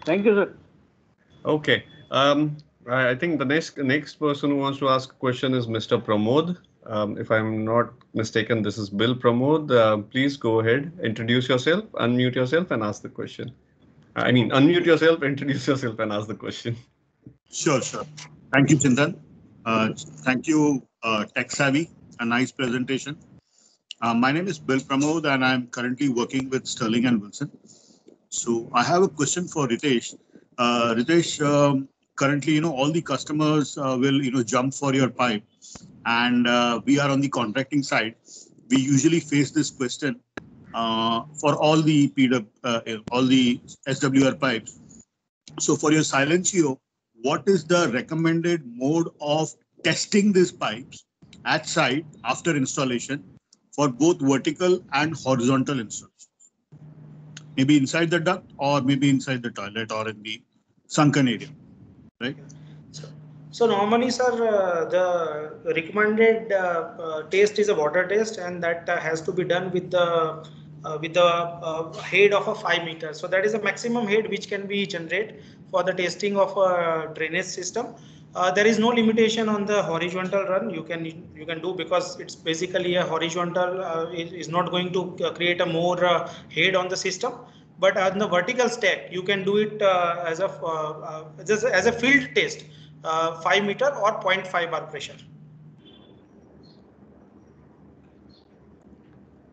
Thank you, sir. Okay. I think the next person who wants to ask a question is Mr. Pramod. If I'm not mistaken, this is Bill Pramod. Please go ahead, introduce yourself, unmute yourself, and ask the question. I mean, unmute yourself, introduce yourself, and ask the question. Sure. Thank you, Chintan. Thank you, Tech Savvy. A nice presentation. My name is Bill Pramod, and I'm currently working with Sterling and Wilson. So I have a question for Ritesh. Ritesh, currently, all the customers will, jump for your pipe, and we are on the contracting side. We usually face this question for all the all the SWR pipes. So for your Silencio, what is the recommended mode of testing these pipes at site after installation for both vertical and horizontal installations? Maybe inside the duct or maybe inside the toilet or in the sunken area, right? So normally, sir, the recommended test is a water test, and that has to be done with the head of a 5 meter. So that is a maximum head which can be generated for the testing of a drainage system. There is no limitation on the horizontal run you can do, because it's basically a horizontal is not going to create a more head on the system. But on the vertical stack, you can do it just as a field test, 5 meter or 0.5 bar pressure.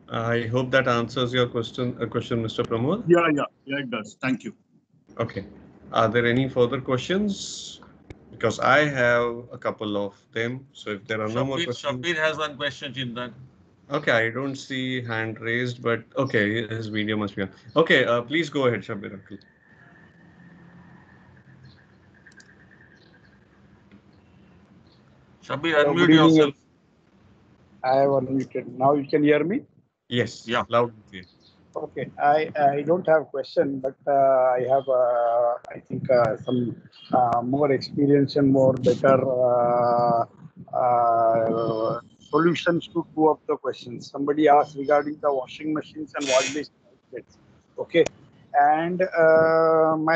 I hope that answers your question, Mr. Pramod. Yeah, it does. Thank you. Okay. Are there any further questions? Because I have a couple of them. So if there are no more questions. Shabir has one question, Chintan. Okay, I don't see hand raised, but okay, his video must be on. Okay, please go ahead, Shabir Uncle. Shabir, unmute yourself. I have unmuted. Now you can hear me? Yes, yeah, loud and clear. Okay, I don't have a question, but I have, I think, some more experience and more better solutions to two of the questions. Somebody asked regarding the washing machines and wash basin outlets. Okay, and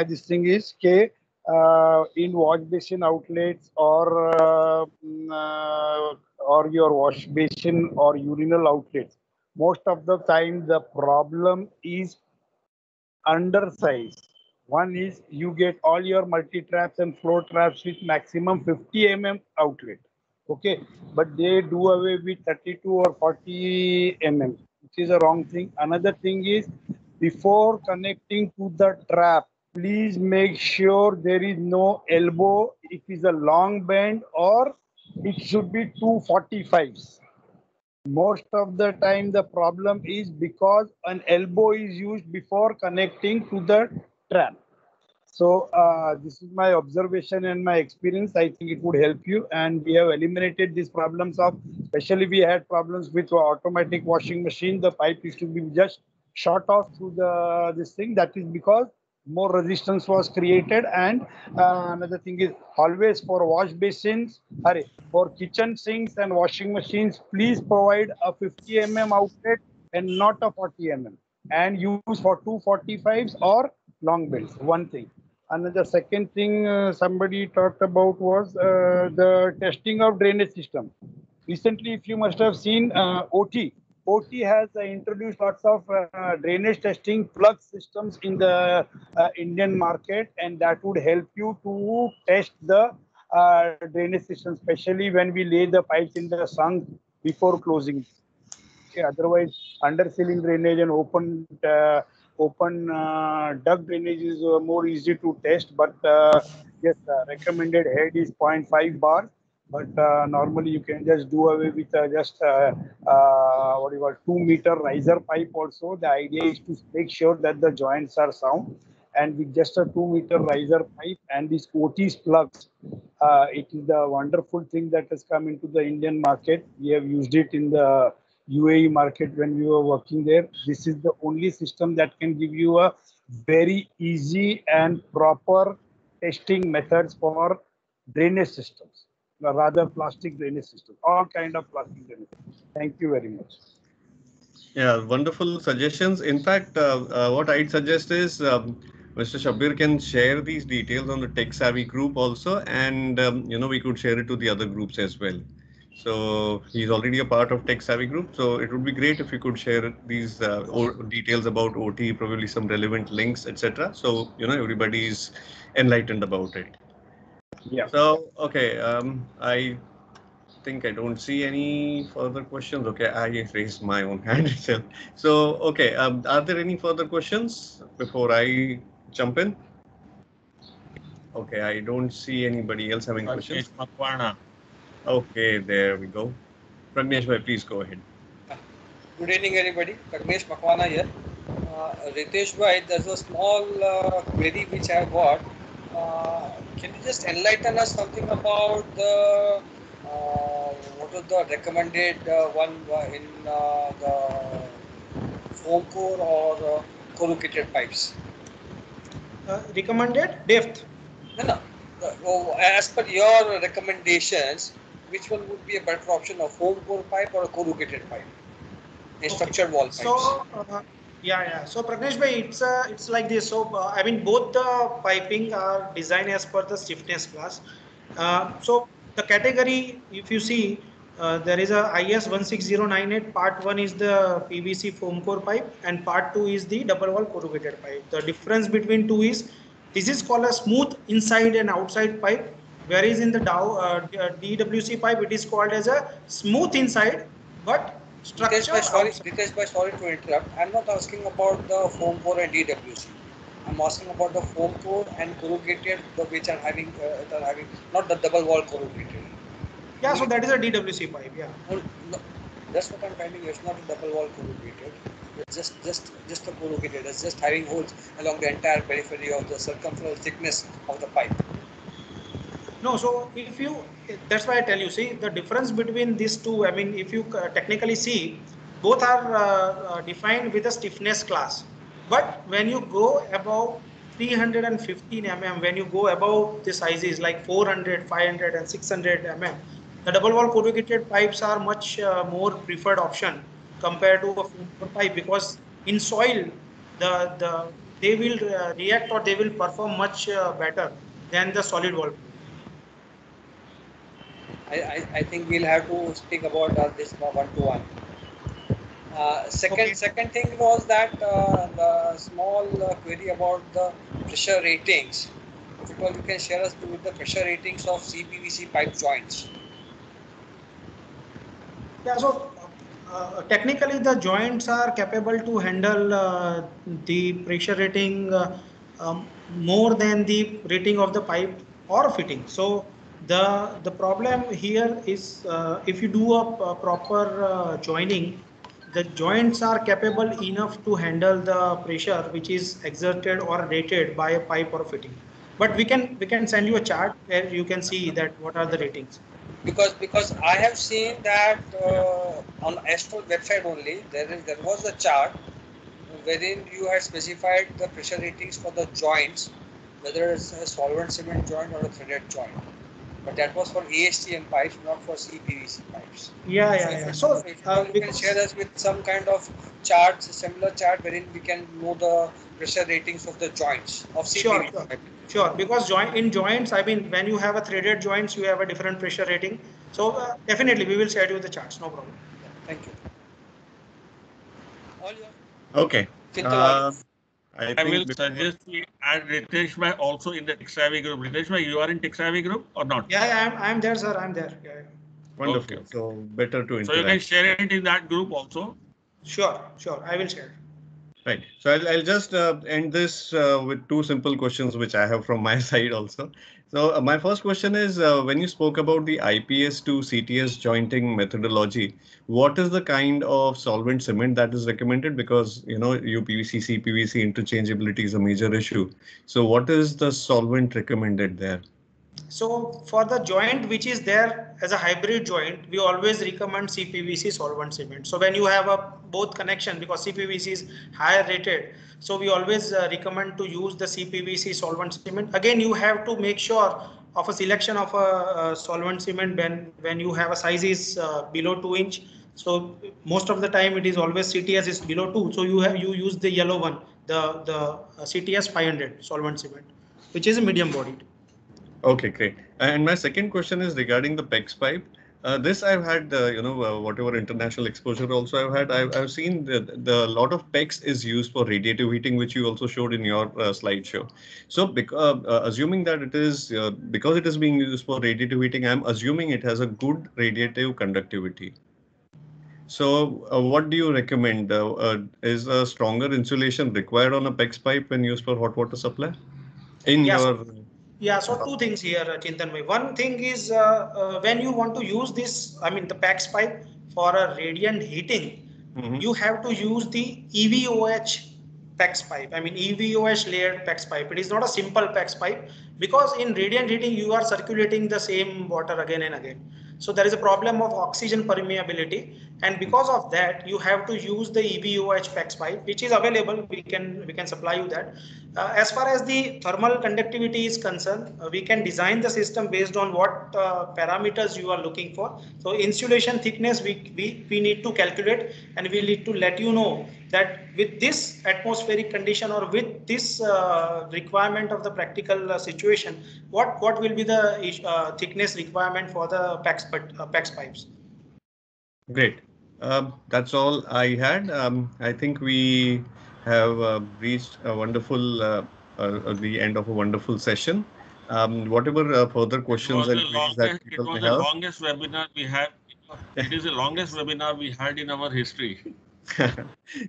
this thing is, in wash basin outlets or your wash basin or urinal outlets, most of the time the problem is undersize. One is you get all your multi-traps and flow traps with maximum 50 mm outlet. Okay, but they do away with 32 or 40 mm, which is a wrong thing. Another thing is, before connecting to the trap, please make sure there is no elbow. It is a long bend, or it should be 245s. Most of the time the problem is because an elbow is used before connecting to the trap. So this is my observation and my experience. I think it would help you, and we have eliminated these problems of, especially we had problems with automatic washing machine. The pipe used to be just shot off through this thing. That is because more resistance was created. And another thing is, always for wash basins, for kitchen sinks and washing machines, please provide a 50 mm outlet and not a 40 mm, and use for 245s or long bends. One thing. Another second thing somebody talked about was the testing of drainage system. Recently, if you must have seen OT has introduced lots of drainage testing plug systems in the Indian market, and that would help you to test the drainage system, especially when we lay the pipes in the sunk before closing. Okay, otherwise, under-ceiling drainage and open duct drainage is more easy to test, but yes, recommended head is 0.5 bar. But normally you can just do away with just 2 meter riser pipe also. The idea is to make sure that the joints are sound, and with just a 2 meter riser pipe and these OT's plugs, it is the wonderful thing that has come into the Indian market. We have used it in the UAE market when we were working there. This is the only system that can give you a very easy and proper testing methods for drainage systems. Rather plastic drainage system, all kind of plastic drainage. Thank you very much. Yeah, wonderful suggestions. In fact, what I'd suggest is Mr. Shabir can share these details on the Tech Savvy group also, and we could share it to the other groups as well. So he's already a part of Tech Savvy group, so it would be great if you could share these details about OT, probably some relevant links, etc. So everybody is enlightened about it. Yeah. So, okay, I think I don't see any further questions. Okay, I raised my own hand itself. So, okay, are there any further questions before I jump in? Okay, I don't see anybody else having questions. Makwana. Okay, there we go. Pragnesh bhai, please go ahead. Good evening, everybody. Pragnesh Makwana here. Ritesh bhai, there's a small query which I have got. Can you just enlighten us something about the what was the recommended one in the foam core or corrugated pipes? Recommended depth? No. As per your recommendations, which one would be a better option, a foam core pipe or a corrugated pipe? A structured wall pipes. So, yeah. So Pragnesh bhai, it's like this. So I mean, both the piping are designed as per the stiffness class. So the category, if you see, there is a IS 16098. Part 1 is the PVC foam core pipe, and part 2 is the double wall corrugated pipe. The difference between two is this is called a smooth inside and outside pipe, whereas in the DWC pipe it is called as a smooth inside but structure outside. Ritesh bhai, sorry to interrupt. I'm not asking about the foam core and DWC. I'm asking about the foam core and corrugated, which are having not the double wall corrugated. Yeah, so that is a DWC pipe. Yeah. No, that's what I'm finding. It's not a double wall corrugated. It's just a corrugated. It's just having holes along the entire periphery of the circumferential thickness of the pipe. No, so if you, that's why I tell you, see the difference between these two. I mean, if you technically see, both are defined with a stiffness class. But when you go above 315 mm, when you go above the sizes like 400, 500 and 600 mm, the double wall corrugated pipes are much more preferred option compared to a foam core pipe, because in soil, they will react, or they will perform much better than the solid wall. I think we'll have to speak about this one-to-one. Second thing was that the small query about the pressure ratings. If at all you can share us with the pressure ratings of CPVC pipe joints. Yeah, so technically the joints are capable to handle the pressure rating more than the rating of the pipe or fitting. So the problem here is if you do a proper joining, the joints are capable enough to handle the pressure which is exerted or rated by a pipe or fitting. But we can send you a chart where you can see that what are the ratings. Because I have seen that on Astral website only there was a chart wherein you had specified the pressure ratings for the joints, whether it's a solvent cement joint or a threaded joint. But that was for ASTM pipes, not for CPVC pipes. Yeah. So you can share us with some kind of charts, a similar chart wherein we can know the pressure ratings of the joints of CPVC. Sure. Because in joints, I mean, when you have a threaded joints, you have a different pressure rating. So definitely, we will share you the charts. No problem. Thank you. Okay. I will suggest we add Ritesh bhai also in the TechSavvy group. Ritesh bhai, you are in TechSavvy group or not? Yeah, I'm there, sir. I'm there. Yeah. Wonderful. Okay. So better to interact. So you can share it in that group also. Sure. I will share. Right. So I'll just end this with two simple questions which I have from my side also. So my first question is when you spoke about the IPS to CTS jointing methodology, what is the kind of solvent cement that is recommended? Because UPVC, CPVC interchangeability is a major issue. So what is the solvent recommended there? So for the joint which is there as a hybrid joint, we always recommend CPVC solvent cement. So when you have a both connection, because CPVC is higher rated, so we always recommend to use the CPVC solvent cement. Again, you have to make sure of a selection of a solvent cement when you have a size is below 2 inch. So most of the time it is always CTS is below 2. So you use the yellow one, the CTS 500 solvent cement, which is a medium bodied. Okay, great. And my second question is regarding the PEX pipe. This I've had, whatever international exposure also I've had. I've seen the lot of PEX is used for radiative heating, which you also showed in your slideshow. So, assuming that it is because it is being used for radiative heating, I'm assuming it has a good radiative conductivity. So, what do you recommend? Is a stronger insulation required on a PEX pipe when used for hot water supply? In your Yeah, so two things here, Chintan bhai. One thing is when you want to use this, I mean the PEX pipe for a radiant heating, you have to use the EVOH PEX pipe. I mean EVOH layered PEX pipe. It is not a simple PEX pipe because in radiant heating you are circulating the same water again and again. So there is a problem of oxygen permeability, and because of that you have to use the EVOH PEX pipe, which is available. We can supply you that. As far as the thermal conductivity is concerned, we can design the system based on what parameters you are looking for. So insulation thickness we need to calculate, and we need to let you know that with this atmospheric condition or with this requirement of the practical situation, what will be the thickness requirement for the PEX pipes. Great. That's all I had. I think we have reached a wonderful the end of a wonderful session. Whatever further questions and queries that people may It was the have. longest webinar we had. It is the longest webinar we had in our history.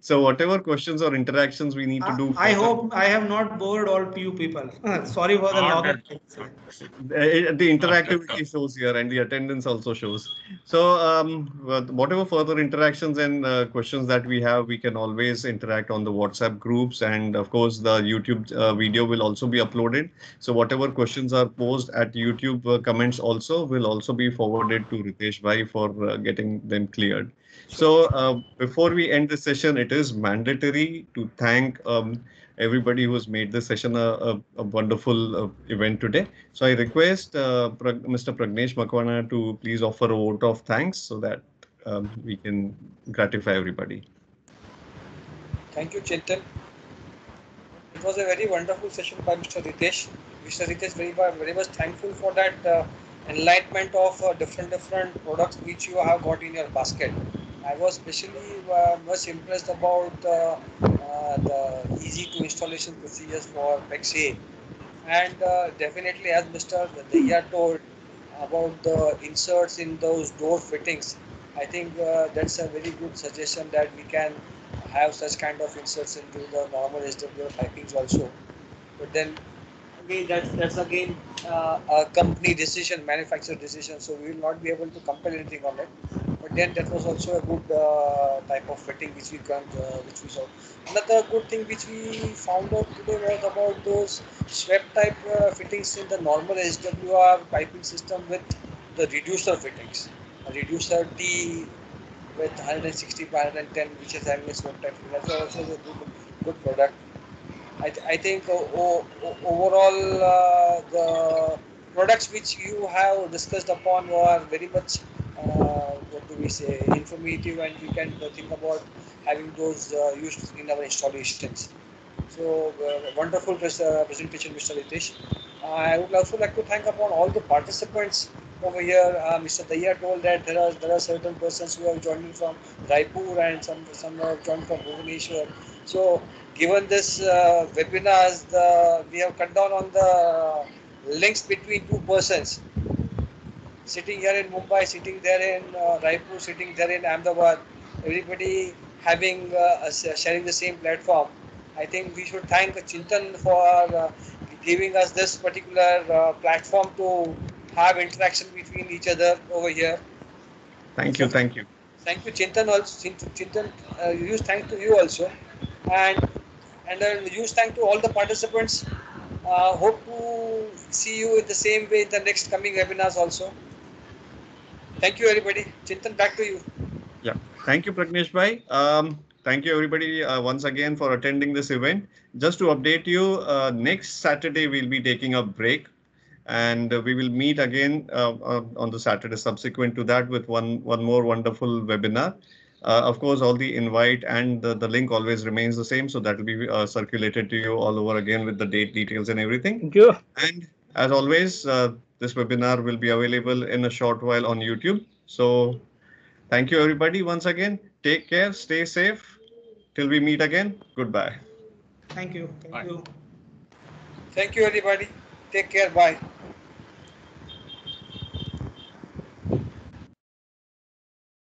So whatever questions or interactions we need to do. I hope I have not bored all you people. Sorry for the long. The interactivity shows here and the attendance also shows. So whatever further interactions and questions that we have, we can always interact on the WhatsApp groups, and of course the YouTube video will also be uploaded. So whatever questions are posed at YouTube comments also will also be forwarded to Ritesh Bhai for getting them cleared. So before we end the session, it is mandatory to thank everybody who's made this session a wonderful event today. So I request Mr. Pragnesh Makwana to please offer a vote of thanks so that we can gratify everybody. Thank you, Chintan. It was a very wonderful session by Mr. Ritesh. Mr. Ritesh, very much thankful for that enlightenment of different products which you have got in your basket. I was especially much impressed about the easy to installation procedures for PEX-A, and definitely as Mr. Daya told about the inserts in those door fittings, I think that's a very good suggestion that we can have such kind of inserts into the normal SWR pipings also. But then again, that's again a company decision, manufacturer decision, so we will not be able to compel anything on it. But then that was also a good type of fitting which we saw. Another good thing which we found out today was about those swept type fittings in the normal SWR piping system with the reducer fittings. A reducer T with 160 by 110, which is having a swept type. That's also a good product. I think overall the products which you have discussed upon were very much what do we say, informative, and we can think about having those used in our installations. So wonderful presentation, Mr. Ritesh. I would also like to thank upon all the participants over here. Mr. Daya told that there are certain persons who have joined from Raipur and some have joined from Bhubaneswar. So given this webinars, we have cut down on the links between two persons. Sitting here in Mumbai, sitting there in Raipur, sitting there in Ahmedabad, everybody having sharing the same platform. I think we should thank Chintan for giving us this particular platform to have interaction between each other over here. Thank you. Thank you, Chintan. Also, Chintan, huge thank to you also, and huge thank to all the participants. Hope to see you in the same way in the next coming webinars also. Thank you, everybody. Chintan, back to you. Yeah, thank you, Pragnesh Bhai. Thank you, everybody, once again for attending this event. Just to update you, next Saturday we'll be taking a break, and we will meet again on the Saturday subsequent to that with one more wonderful webinar. Of course, all the invite and the link always remains the same, so that will be circulated to you all over again with the date details and everything. Thank you. And as always, this webinar will be available in a short while on YouTube. So thank you everybody once again. Take care, stay safe. Till we meet again. Goodbye. Thank you. Thank you. Thank you, everybody. Take care. Bye.